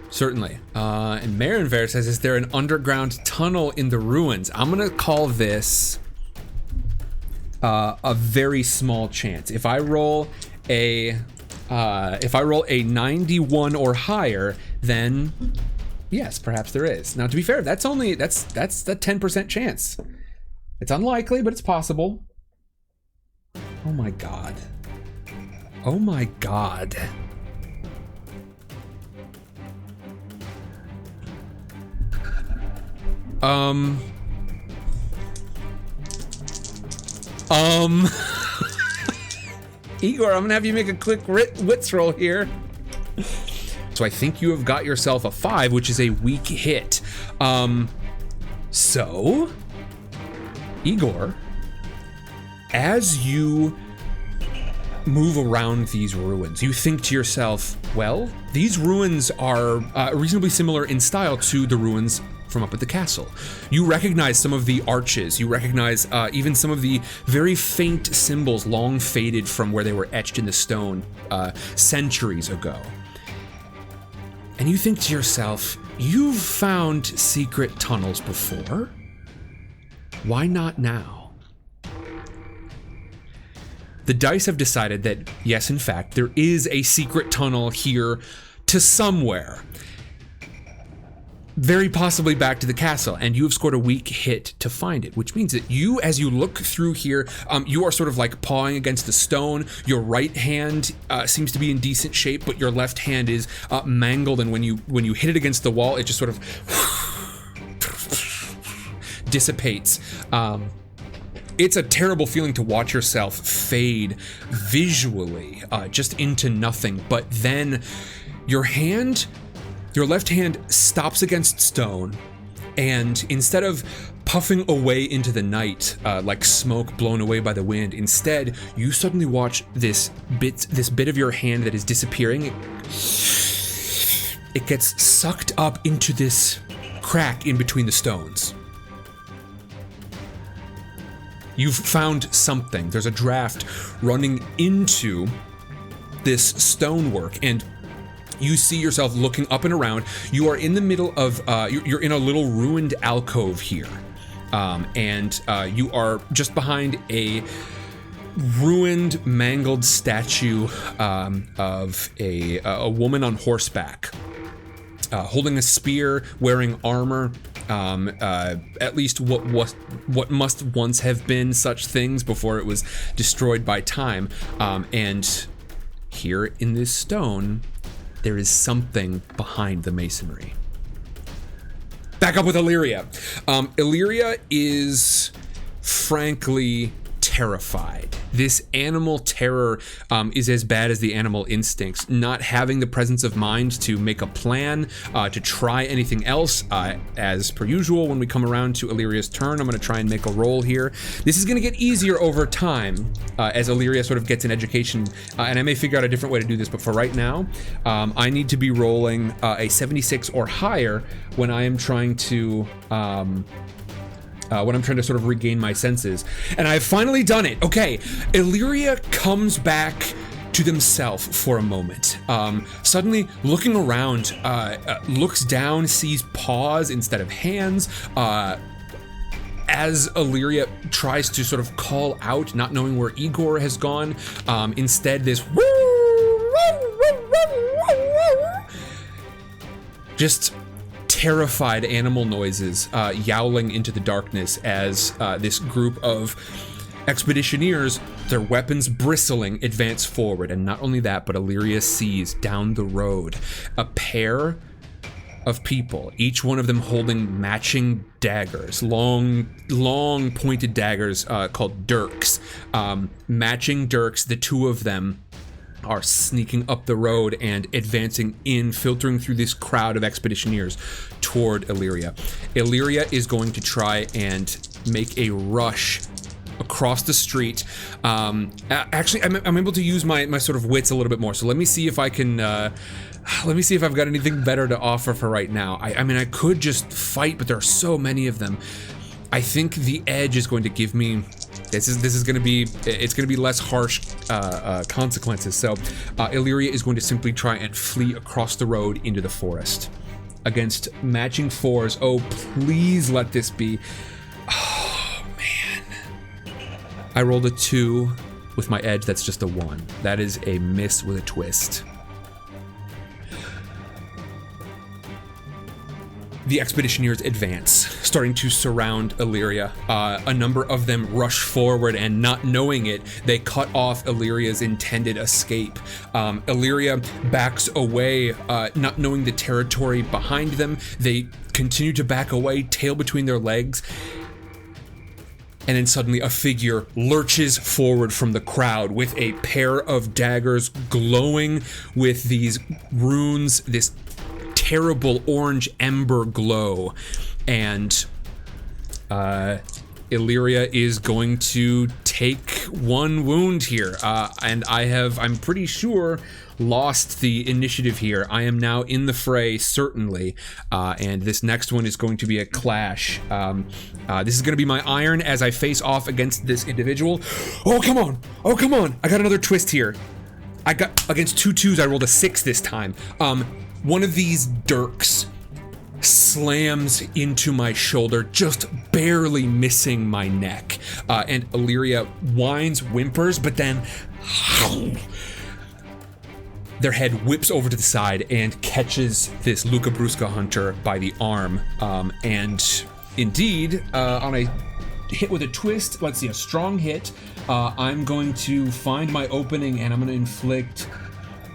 Certainly. And Marinver says, is there an underground tunnel in the ruins? I'm gonna call this a very small chance. If I roll a 91 or higher, then yes, perhaps there is. Now, to be fair, that's the 10% chance. It's unlikely, but it's possible. Oh my god. Oh my god. Igor, I'm gonna have you make a quick wits roll here. So I think you have got yourself a 5, which is a weak hit. So Igor, as you move around these ruins, you think to yourself, well, these ruins are reasonably similar in style to the ruins from up at the castle. You recognize some of the arches, you recognize even some of the very faint symbols long faded from where they were etched in the stone centuries ago. And you think to yourself, you've found secret tunnels before. Why not now? The dice have decided that, yes, in fact, there is a secret tunnel here to somewhere. Very possibly back to the castle, and you have scored a weak hit to find it, which means that you, as you look through here, you are sort of like pawing against the stone. Your right hand seems to be in decent shape, but your left hand is mangled, and when you hit it against the wall, it just sort of dissipates. It's a terrible feeling to watch yourself fade visually just into nothing, but then your left hand stops against stone, and instead of puffing away into the night like smoke blown away by the wind, instead you suddenly watch this bit of your hand that is disappearing. It gets sucked up into this crack in between the stones. You've found something. There's a draft running into this stonework, and you see yourself looking up and around. You are in the middle of, you're in a little ruined alcove here. And you are just behind a ruined, mangled statue of a woman on horseback, holding a spear, wearing armor. At least what must once have been such things before it was destroyed by time. And here in this stone, there is something behind the masonry. Back up with Illyria. Illyria is frankly terrified. This animal terror is as bad as the animal instincts. Not having the presence of mind to make a plan, to try anything else. As per usual, when we come around to Illyria's turn, I'm going to try and make a roll here. This is going to get easier over time as Illyria sort of gets an education, and I may figure out a different way to do this, but for right now, I need to be rolling a 76 or higher when I am trying to sort of regain my senses. And I've finally done it. Okay, Illyria comes back to themselves for a moment. Suddenly looking around, looks down, sees paws instead of hands. As Illyria tries to sort of call out, not knowing where Igor has gone, instead this just terrified animal noises yowling into the darkness as this group of expeditioneers, their weapons bristling, advance forward. And not only that, but Illyria sees down the road a pair of people, each one of them holding matching daggers, long pointed daggers called dirks. Matching dirks, the two of them are sneaking up the road and advancing in, filtering through this crowd of expeditioneers toward Illyria. Illyria is going to try and make a rush across the street. Actually, I'm able to use my sort of wits a little bit more, so let me see if I can, let me see if I've got anything better to offer for right now. I mean, I could just fight, but there are so many of them. I think the edge is going to give me... This is going to be, it's going to be less harsh consequences. So Illyria is going to simply try and flee across the road into the forest against matching 4s. Oh, please let this be. Oh, man. I rolled a 2 with my edge. That's just a 1. That is a miss with a twist. The expeditioneers advance, starting to surround Illyria. A number of them rush forward, and not knowing it, they cut off Illyria's intended escape. Illyria backs away, not knowing the territory behind them. They continue to back away, tail between their legs. And then suddenly a figure lurches forward from the crowd with a pair of daggers glowing with these runes, this terrible orange ember glow, and Illyria is going to take 1 wound here, and I'm pretty sure, lost the initiative here. I am now in the fray, certainly, and this next one is going to be a clash. This is going to be my iron as I face off against this individual. Oh, come on! Oh, come on! I got another twist here. I got, against 2 2s, I rolled a 6 this time. One of these dirks slams into my shoulder, just barely missing my neck. And Illyria whines, whimpers, but then their head whips over to the side and catches this Lukabrusca hunter by the arm. And indeed, on a hit with a twist, let's see, a strong hit, I'm going to find my opening and I'm going to inflict...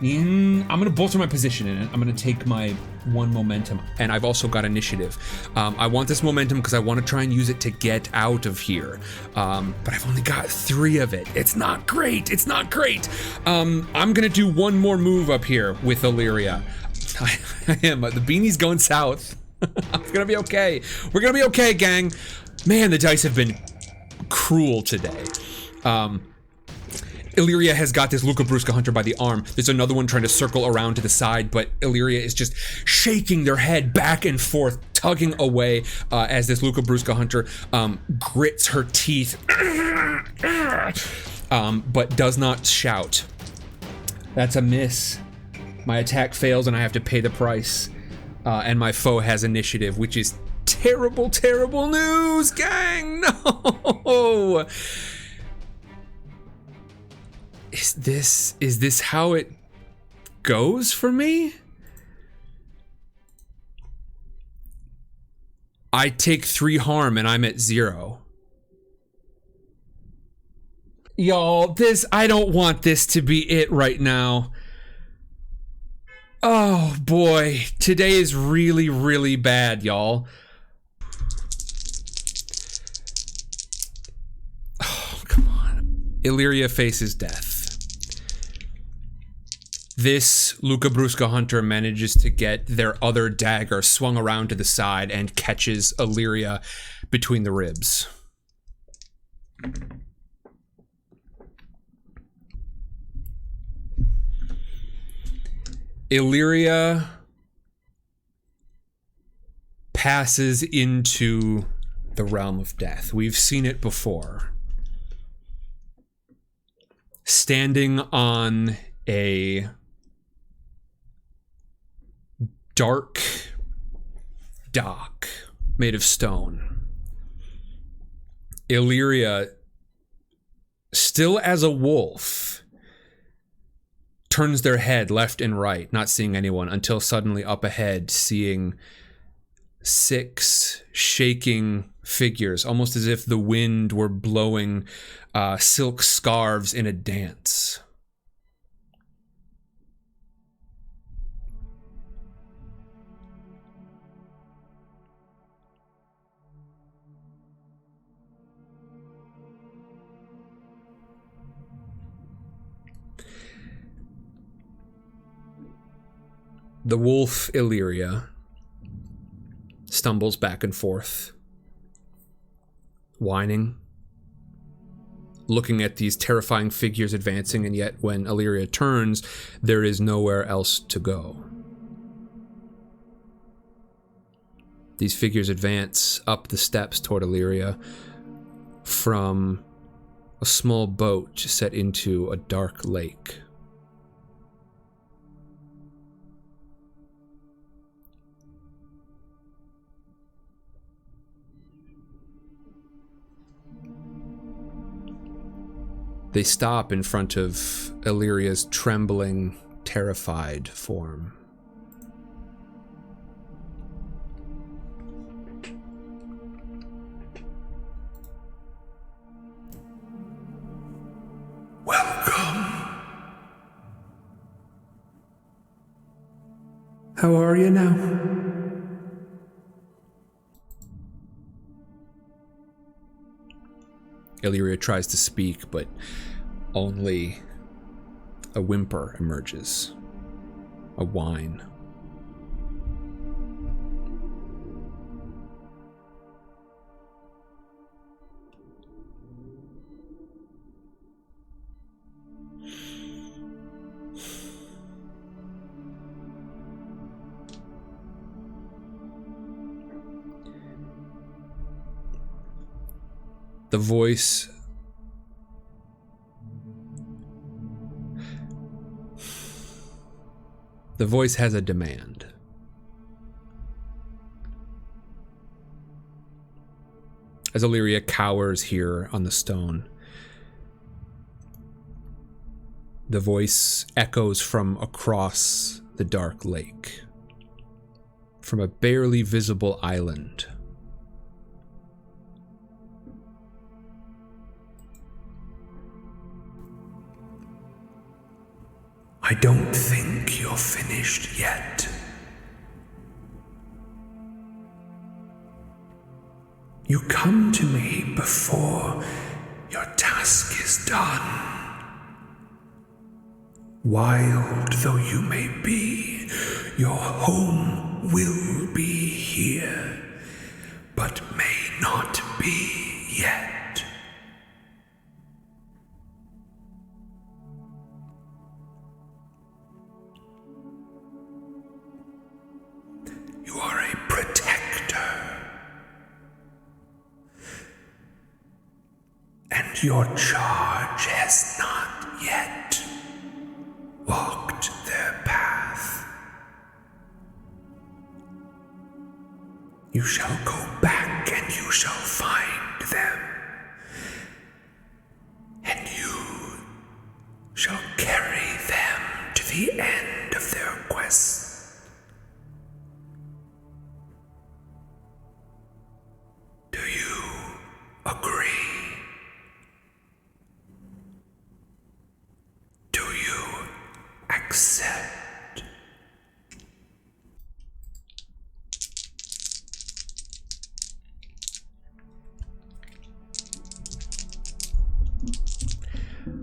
I'm going to bolster my position in it. I'm going to take my 1 momentum, and I've also got initiative. I want this momentum because I want to try and use it to get out of here. But I've only got 3 of it. It's not great. It's not great. I'm going to do 1 more move up here with Illyria. I am. The beanie's going south. It's going to be okay. We're going to be okay, gang. Man, the dice have been cruel today. Illyria has got this Lukabrusca hunter by the arm. There's another one trying to circle around to the side, but Illyria is just shaking their head back and forth, tugging away as this Lukabrusca hunter grits her teeth, but does not shout. That's a miss. My attack fails and I have to pay the price. And my foe has initiative, which is terrible, terrible news, gang! No! Is this how it goes for me? I take 3 harm and I'm at 0. Y'all, I don't want this to be it right now. Oh boy, today is really, really bad, y'all. Oh, come on. Illyria faces death. This Lukabrusca hunter manages to get their other dagger swung around to the side and catches Illyria between the ribs. Illyria passes into the realm of death. We've seen it before. Standing on a dark dock made of stone, Illyria, still as a wolf, turns their head left and right, not seeing anyone, until suddenly up ahead, seeing 6 shaking figures, almost as if the wind were blowing silk scarves in a dance. The wolf Illyria stumbles back and forth, whining, looking at these terrifying figures advancing, and yet when Illyria turns, there is nowhere else to go. These figures advance up the steps toward Illyria from a small boat set into a dark lake. They stop in front of Illyria's trembling, terrified form. Welcome. How are you now? Illyria tries to speak, but only a whimper emerges. A whine. The voice has a demand. As Illyria cowers here on the stone, the voice echoes from across the dark lake, from a barely visible island. I don't think you're finished yet. You come to me before your task is done. Wild though you may be, your home will be here, but may not be yet. You are a protector, and your charge has not yet walked their path. You shall go back and you shall find them, and you shall carry them to the end of their quest. Do you agree? Do you accept?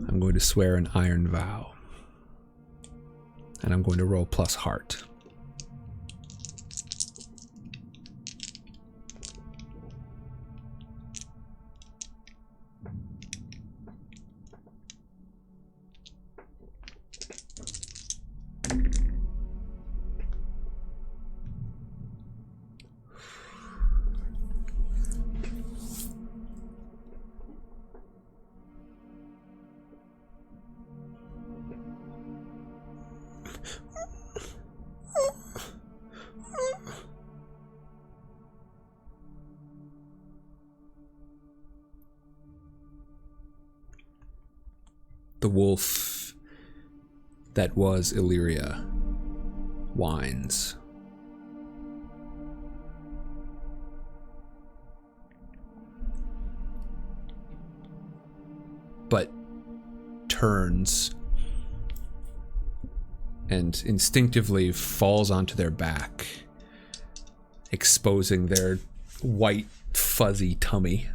I'm going to swear an iron vow. And I'm going to roll plus heart. The wolf that was Illyria whines. But turns and instinctively falls onto their back, exposing their white, fuzzy tummy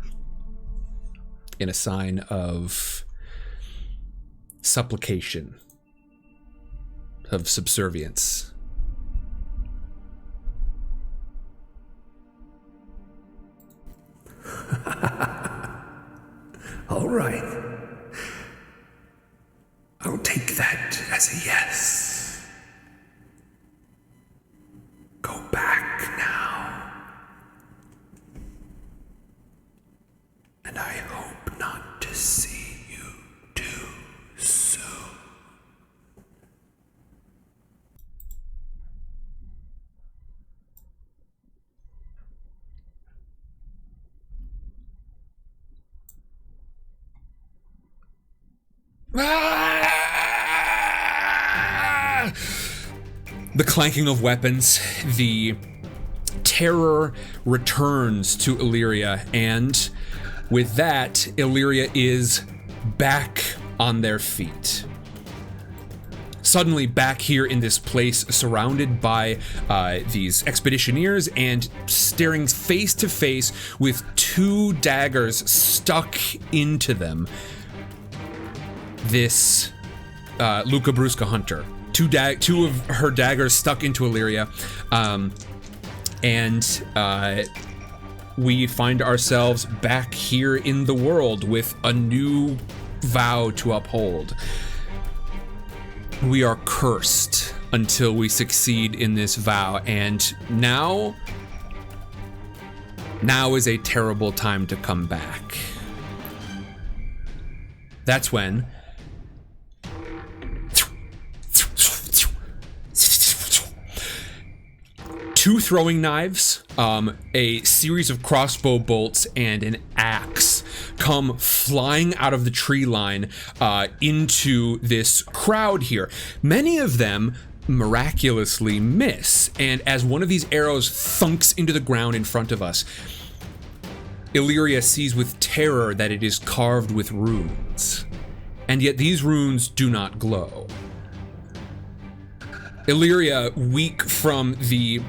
in a sign of supplication, of subservience. All right. I'll take that as a yes. Go back now. And I hope not to see you too soon. The clanking of weapons, the terror returns to Illyria, and with that, Illyria is back on their feet. Suddenly back here in this place, surrounded by these expeditioneers and staring face to face with two daggers stuck into them. This Lucabruska hunter. Two of her daggers stuck into Illyria, and we find ourselves back here in the world with a new vow to uphold. We are cursed until we succeed in this vow, and now is a terrible time to come back. That's when two throwing knives, a series of crossbow bolts, and an axe come flying out of the tree line into this crowd here. Many of them miraculously miss, and as one of these arrows thunks into the ground in front of us, Illyria sees with terror that it is carved with runes, and yet these runes do not glow. Illyria, weak from the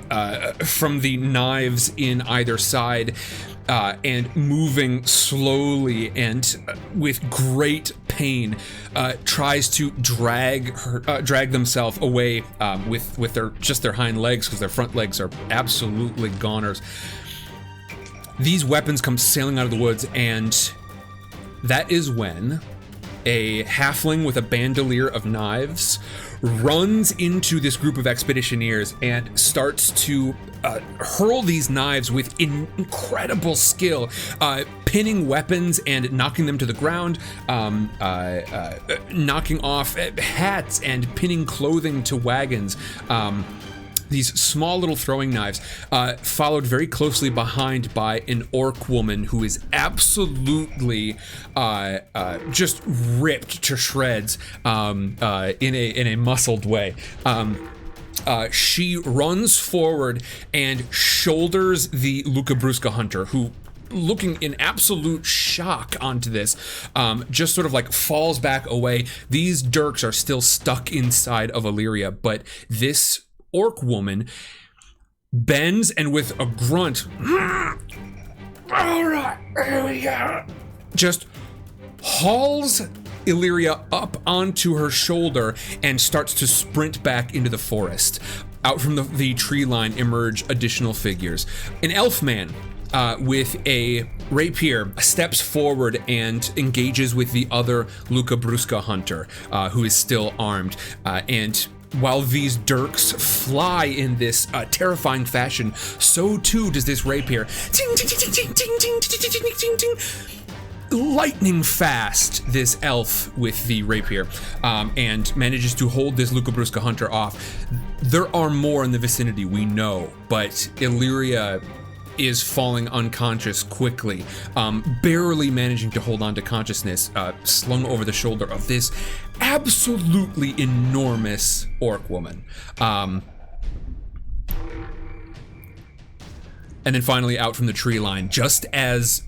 knives in either side, and moving slowly and with great pain, tries to drag themselves away with their hind legs, because their front legs are absolutely goners. These weapons come sailing out of the woods, and that is when a halfling with a bandolier of knives runs into this group of expeditioneers and starts to hurl these knives with incredible skill, pinning weapons and knocking them to the ground, knocking off hats and pinning clothing to wagons. These small little throwing knives, followed very closely behind by an orc woman who is absolutely just ripped to shreds in a muscled way. She runs forward and shoulders the Lucabruska hunter, who, looking in absolute shock onto this, just sort of like falls back away. These dirks are still stuck inside of Illyria, but this orc woman bends and with a grunt, all right, here we go, just hauls Illyria up onto her shoulder and starts to sprint back into the forest. Out from the tree line emerge additional figures. An elf man with a rapier steps forward and engages with the other Lucabruska hunter, who is still armed, and while these dirks fly in this terrifying fashion, so too does this rapier. Ting, ting, ting, ting, ting, ting, ting, ting, ting, ting. Lightning fast, this elf with the rapier, and manages to hold this Lucabruska hunter off. There are more in the vicinity, we know, but Illyria is falling unconscious quickly, barely managing to hold on to consciousness, slung over the shoulder of this absolutely enormous orc woman. And then finally out from the tree line, just as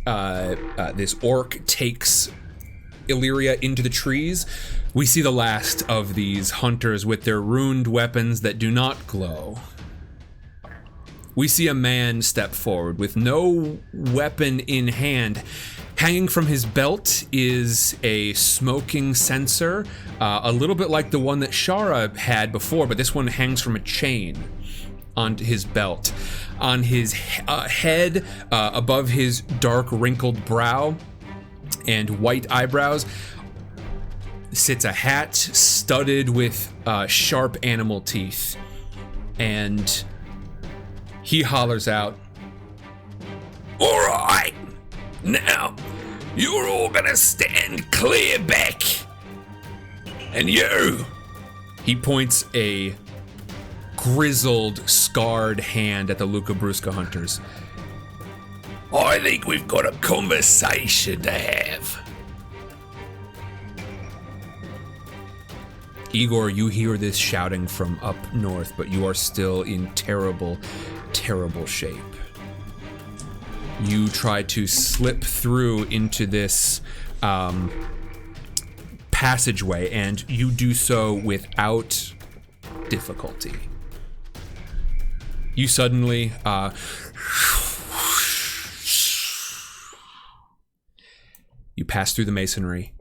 this orc takes Illyria into the trees, we see the last of these hunters with their runed weapons that do not glow. We see a man step forward with no weapon in hand. Hanging from his belt is a smoking censer, a little bit like the one that Shara had before, but this one hangs from a chain. on his belt. On his head, above his dark wrinkled brow and white eyebrows, sits a hat studded with sharp animal teeth. And he hollers out, "All right, now you're all gonna stand clear back. And you," he points a grizzled, scarred hand at the Luca Brusca hunters, "I think we've got a conversation to have." Igor, you hear this shouting from up north, but you are still in terrible, terrible shape. You try to slip through into this passageway, and you do so without difficulty. You suddenly you pass through the masonry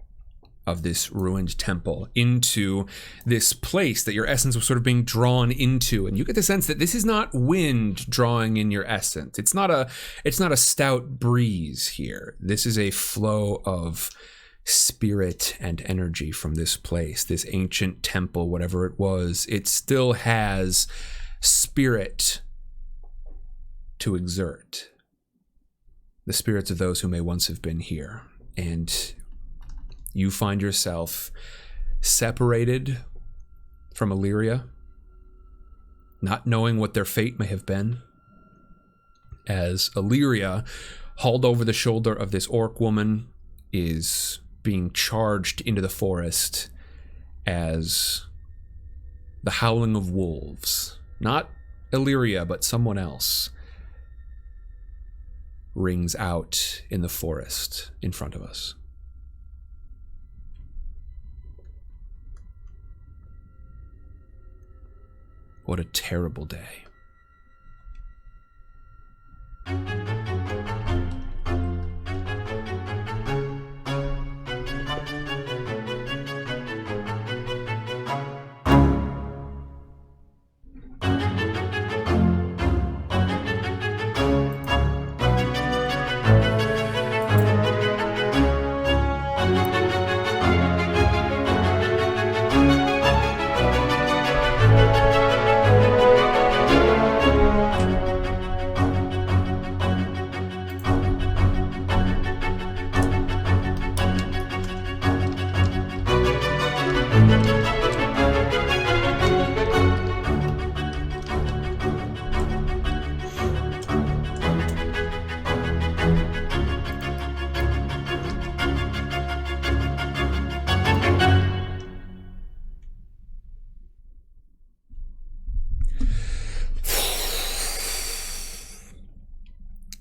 of this ruined temple into this place that your essence was sort of being drawn into, and you get the sense that this is not wind drawing in your essence. It's not a stout breeze here. This is a flow of spirit and energy from this place, this ancient temple, whatever it was. It still has spirit to exert, the spirits of those who may once have been here. And you find yourself separated from Illyria, not knowing what their fate may have been, as Illyria, hauled over the shoulder of this orc woman, is being charged into the forest as the howling of wolves, not Illyria, but someone else, rings out in the forest in front of us. What a terrible day.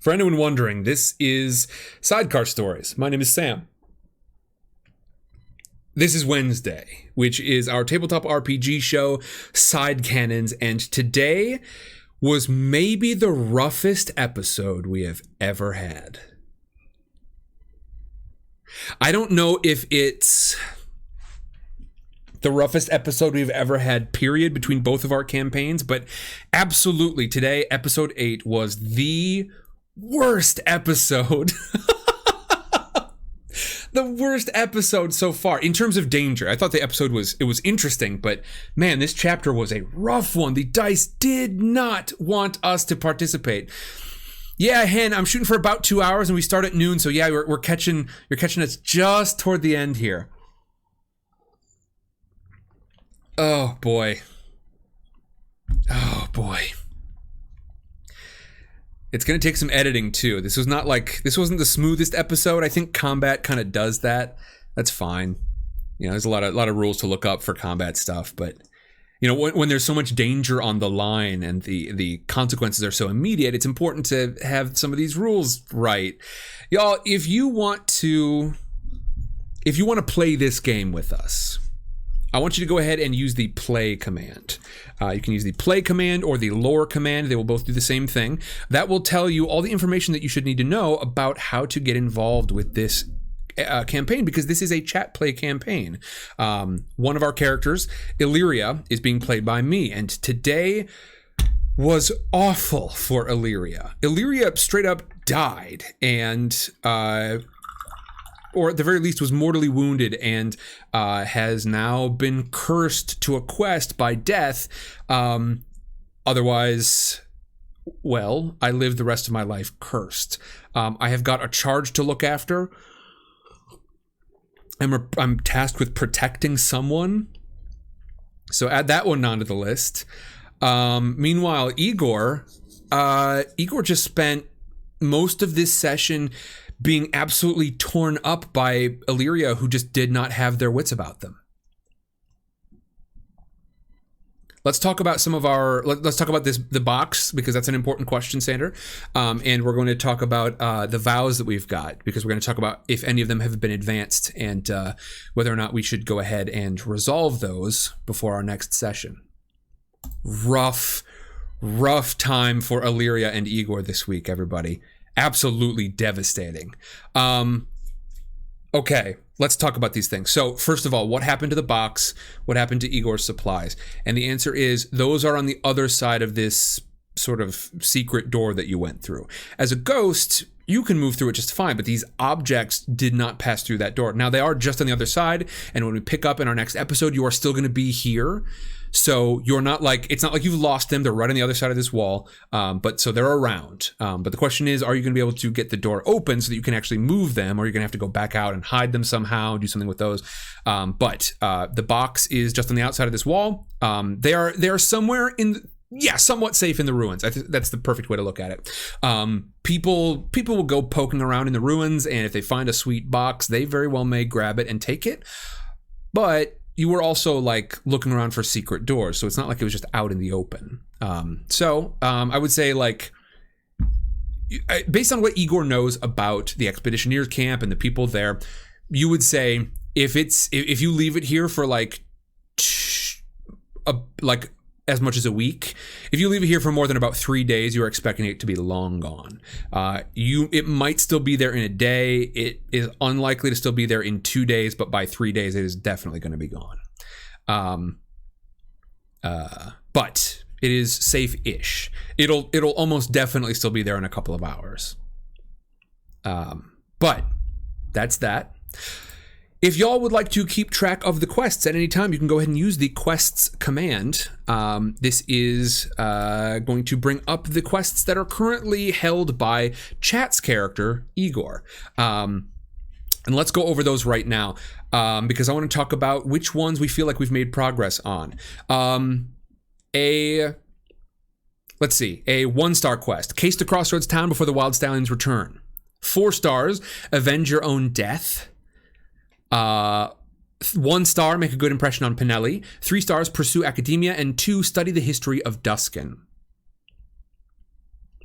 For anyone wondering, this is Sidecar Stories. My name is Sam. This is Wednesday, which is our tabletop RPG show, Side Cannons, and today was maybe the roughest episode we have ever had. I don't know if it's the roughest episode we've ever had, period, between both of our campaigns, but absolutely today, episode 8 was the worst episode. The worst episode so far in terms of danger. I thought the episode was interesting, but man, this chapter was a rough one. The dice did not want us to participate. Yeah, Hen, I'm shooting for about 2 hours and we start at noon, so yeah, you're catching us just toward the end here. Oh boy. Oh boy. It's going to take some editing too. This wasn't the smoothest episode. I think combat kind of does that. That's fine. You know, there's a lot of rules to look up for combat stuff, but you know, when there's so much danger on the line and the consequences are so immediate, it's important to have some of these rules right. Y'all, if you want to play this game with us, I want you to go ahead and use the play command. You can use the play command or the lore command. They will both do the same thing. That will tell you all the information that you should need to know about how to get involved with this campaign, because this is a chat play campaign. One of our characters, Illyria, is being played by me, and today was awful for Illyria. Illyria straight up died and, or at the very least was mortally wounded and has now been cursed to a quest by death. Otherwise, well, I live the rest of my life cursed. I have got a charge to look after. I'm tasked with protecting someone. So add that one onto the list. Meanwhile, Igor just spent most of this session being absolutely torn up by Illyria, who just did not have their wits about them. Let's talk about let's talk about the box, because that's an important question, Sander. And we're going to talk about the vows that we've got, because we're going to talk about if any of them have been advanced and whether or not we should go ahead and resolve those before our next session. Rough time for Illyria and Igor this week, everybody. Absolutely devastating. Okay, let's talk about these things. So first of all, what happened to the box? What happened to Igor's supplies? And the answer is those are on the other side of this sort of secret door that you went through. As a ghost, you can move through it just fine, but these objects did not pass through that door. Now, they are just on the other side, and when we pick up in our next episode, you are still going to be here. So you're not like, it's not like you've lost them. They're right on the other side of this wall. But so they're around. But the question is, are you going to be able to get the door open so that you can actually move them, or you're going to have to go back out and hide them somehow, do something with those. But the box is just on the outside of this wall. They are somewhere somewhat safe in the ruins. I think that's the perfect way to look at it. People will go poking around in the ruins, and if they find a sweet box, they very well may grab it and take it. But you were also like looking around for secret doors, so it's not like it was just out in the open. I would say, like, based on what Igor knows about the Expeditioneers camp and the people there, you would say if you leave it here for like as much as a week, if you leave it here for more than about 3 days, you are expecting it to be long gone. It might still be there in a day. It is unlikely to still be there in 2 days, but by 3 days, it is definitely going to be gone. But it is safe-ish. It'll almost definitely still be there in a couple of hours. But that's that. If y'all would like to keep track of the quests at any time, you can go ahead and use the quests command. This is going to bring up the quests that are currently held by chat's character, Igor. And let's go over those right now, because I want to talk about which ones we feel like we've made progress on. Let's see, a 1-star quest. Case the Crossroads town before the Wild Stallions return. 4 stars, avenge your own death. 1 star, make a good impression on Pinelli. 3 stars, pursue academia. And 2, study the history of Duskin.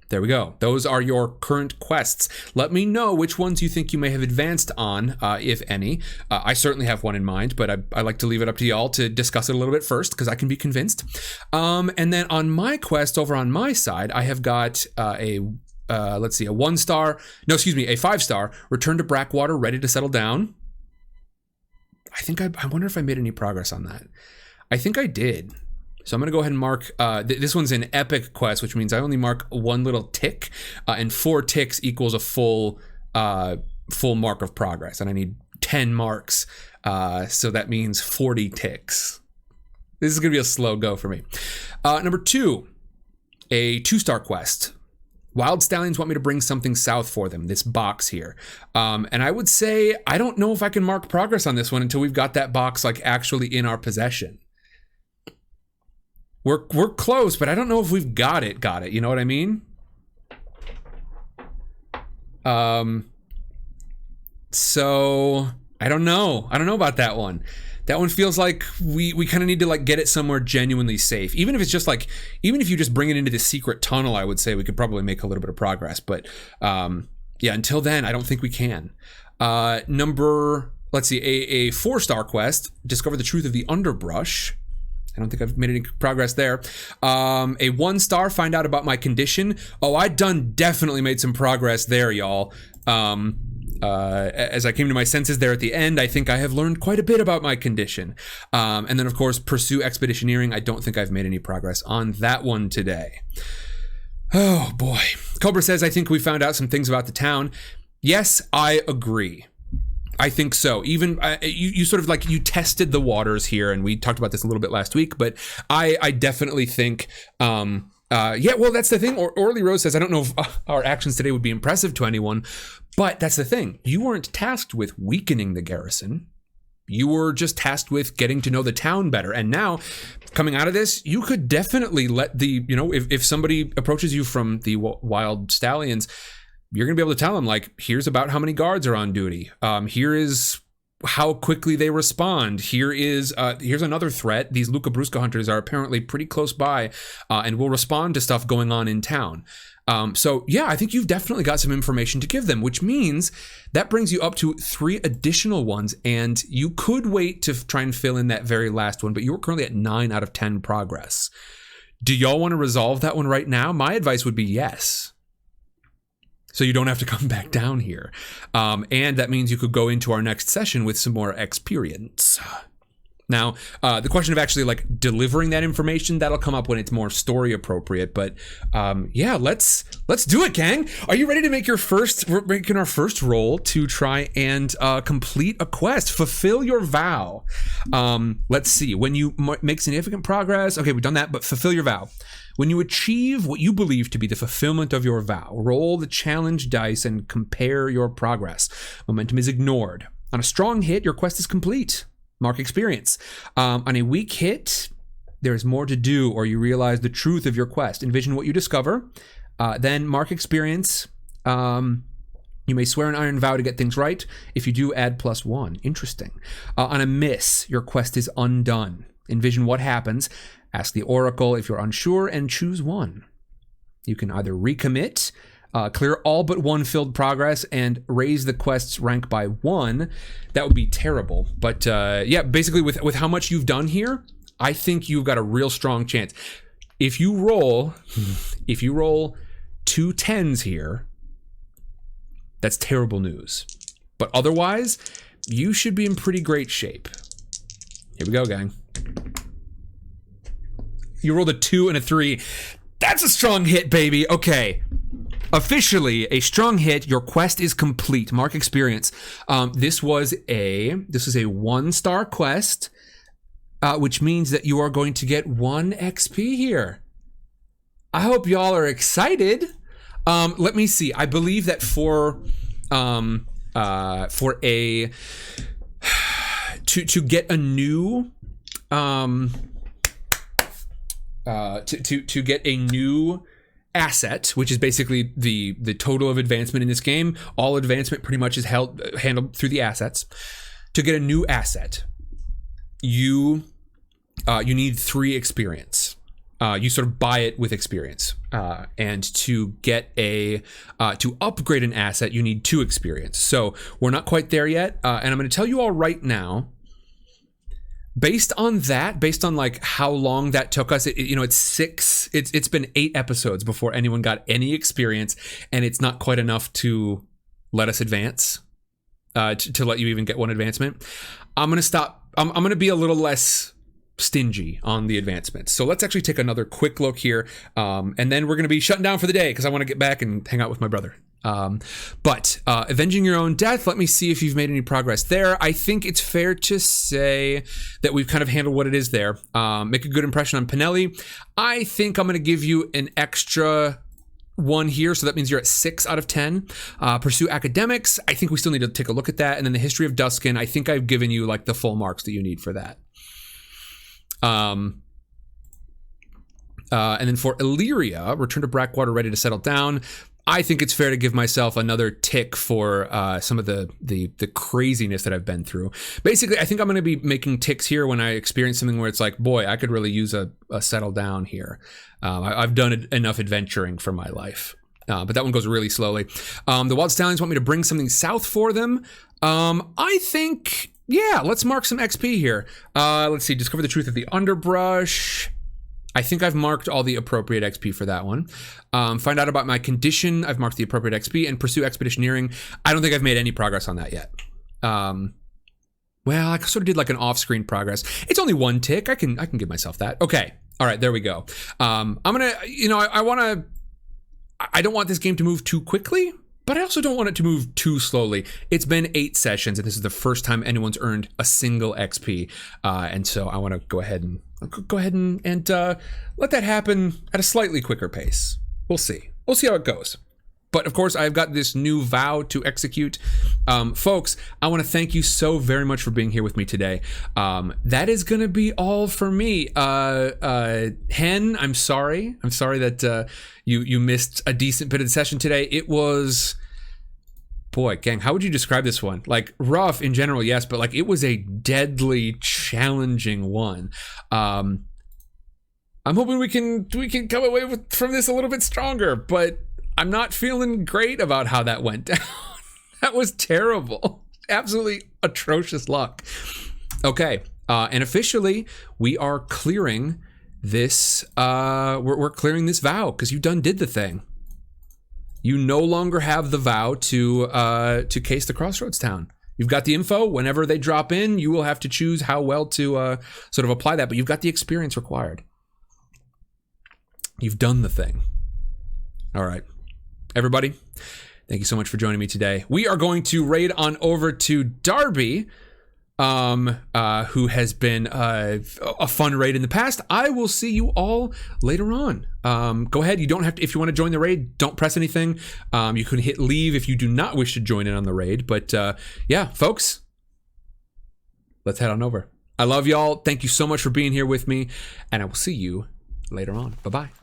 There we go. Those are your current quests. Let me know which ones you think you may have advanced on, if any. I certainly have one in mind, but I like to leave it up to y'all to discuss it a little bit first, because I can be convinced. And then on my quest over on my side, I have got a 5-star, return to Brackwater, ready to settle down. I wonder if I made any progress on that. I think I did. So I'm going to go ahead and mark, this one's an epic quest, which means I only mark 1 little tick, and 4 ticks equals a full mark of progress. And I need 10 marks, so that means 40 ticks. This is going to be a slow go for me. Number 2, a 2-star quest. Wild Stallions want me to bring something south for them, this box here. And I would say, I don't know if I can mark progress on this one until we've got that box like actually in our possession. We're close, but I don't know if we've got it, you know what I mean? So I don't know about that one. That one feels like we kind of need to like get it somewhere genuinely safe. Even if it's just like, even if you just bring it into the secret tunnel, I would say we could probably make a little bit of progress. But yeah, until then, I don't think we can. Let's see, a 4-star quest, discover the truth of the underbrush. I don't think I've made any progress there. A 1-star, find out about my condition. Oh, I definitely made some progress there, y'all. as I came to my senses there at the end, I think I have learned quite a bit about my condition. And then, of course, pursue expeditioneering. I don't think I've made any progress on that one today. Oh, boy. Cobra says, I think we found out some things about the town. Yes, I agree. I think so. Even you sort of like you tested the waters here, and we talked about this a little bit last week, but I definitely think, yeah, well, that's the thing. Orly Rose says, I don't know if our actions today would be impressive to anyone, but that's the thing. You weren't tasked with weakening the garrison. You were just tasked with getting to know the town better. And now, coming out of this, you could definitely let the, if somebody approaches you from the Wild Stallions, you're going to be able to tell them, like, here's about how many guards are on duty. Here is how quickly they respond. Here's another threat. These Luca Brusca hunters are apparently pretty close by and will respond to stuff going on in town. So yeah, I think you've definitely got some information to give them, which means that brings you up to 3 additional ones, and you could wait to try and fill in that very last one, but you're currently at 9 out of 10 progress. Do y'all want to resolve that one right now? My advice would be yes. So you don't have to come back down here. And that means you could go into our next session with some more experience. Now, the question of actually like delivering that information, that'll come up when it's more story appropriate. But yeah, let's do it, gang. Are you ready to make we're making our first roll to try and complete a quest, fulfill your vow. Let's see, when you make significant progress, okay, we've done that, but fulfill your vow. When you achieve what you believe to be the fulfillment of your vow, roll the challenge dice and compare your progress. Momentum is ignored. On a strong hit, your quest is complete. Mark experience. On a weak hit, there is more to do, or you realize the truth of your quest. Envision what you discover. Then mark experience. You may swear an iron vow to get things right. If you do, add +1. Interesting. On a miss, your quest is undone. Envision what happens. Ask the oracle if you're unsure and choose one. You can either recommit, clear all but 1 filled progress, and raise the quest's rank by 1. That would be terrible. But yeah, basically with how much you've done here, I think you've got a real strong chance. If you roll 2 10s here, that's terrible news. But otherwise, you should be in pretty great shape. Here we go, gang. You rolled a 2 and a 3. That's a strong hit, baby. Okay. Officially a strong hit. Your quest is complete. Mark experience. This was a 1-star quest, which means that you are going to get 1 XP here. I hope y'all are excited. Let me see. I believe that for to get a new to get a new asset, which is basically the total of advancement in this game. All advancement pretty much is handled through the assets. To get a new asset, you need 3 experience. You sort of buy it with experience, and to get to upgrade an asset, you need 2 experience. So we're not quite there yet, and I'm going to tell you all right now. Based on like how long that took us, it's been 8 episodes before anyone got any experience, and it's not quite enough to let us advance, to let you even get 1 advancement. I'm gonna stop. I'm gonna be a little less stingy on the advancements. So let's actually take another quick look here, and then we're gonna be shutting down for the day because I want to get back and hang out with my brother. But avenging your own death, let me see if you've made any progress there. I think it's fair to say that we've kind of handled what it is there. Make a good impression on Pinelli. I think I'm going to give you an extra 1 here, so that means you're at 6 out of 10. Pursue academics. I think we still need to take a look at that. And then the history of Duskin, I think I've given you like the full marks that you need for that. And then for Illyria, return to Blackwater, ready to settle down. I think it's fair to give myself another tick for some of the craziness that I've been through. Basically, I think I'm going to be making ticks here when I experience something where it's like, boy, I could really use a settle down here. I've done enough adventuring for my life. But that one goes really slowly. The Wild Stallions want me to bring something south for them. I think, yeah, let's mark some XP here. Let's see, discover the truth of the underbrush. I think I've marked all the appropriate XP for that one. Find out about my condition. I've marked the appropriate XP. And pursue expeditioneering. I don't think I've made any progress on that yet. Well, I sort of did like an off-screen progress. It's only 1 tick. I can give myself that. Okay. All right, there we go. I'm gonna, I don't want this game to move too quickly, but I also don't want it to move too slowly. It's been 8 sessions, and this is the first time anyone's earned a single XP. And so I want to go ahead and let that happen at a slightly quicker pace. We'll see. We'll see how it goes. But of course, I've got this new vow to execute. Folks, I want to thank you so very much for being here with me today. That is going to be all for me. Hen, I'm sorry. I'm sorry that you missed a decent bit of the session today. It was... Boy, gang, how would you describe this one? Like, rough in general, yes, but like it was a deadly, challenging one. I'm hoping we can come away from this a little bit stronger, but I'm not feeling great about how that went down. That was terrible. Absolutely atrocious luck. Okay, and officially, we are clearing this, we're clearing this vow, because you done did the thing. You no longer have the vow to case the Crossroads Town. You've got the info. Whenever they drop in, you will have to choose how well to sort of apply that, but you've got the experience required. You've done the thing. All right. Everybody, thank you so much for joining me today. We are going to raid on over to Darby, who has been a fun raid in the past. I will see you all later on. Go ahead. You don't have to, if you want to join the raid, don't press anything. You can hit leave if you do not wish to join in on the raid. But yeah, folks, let's head on over. I love y'all. Thank you so much for being here with me, and I will see you later on. Bye-bye.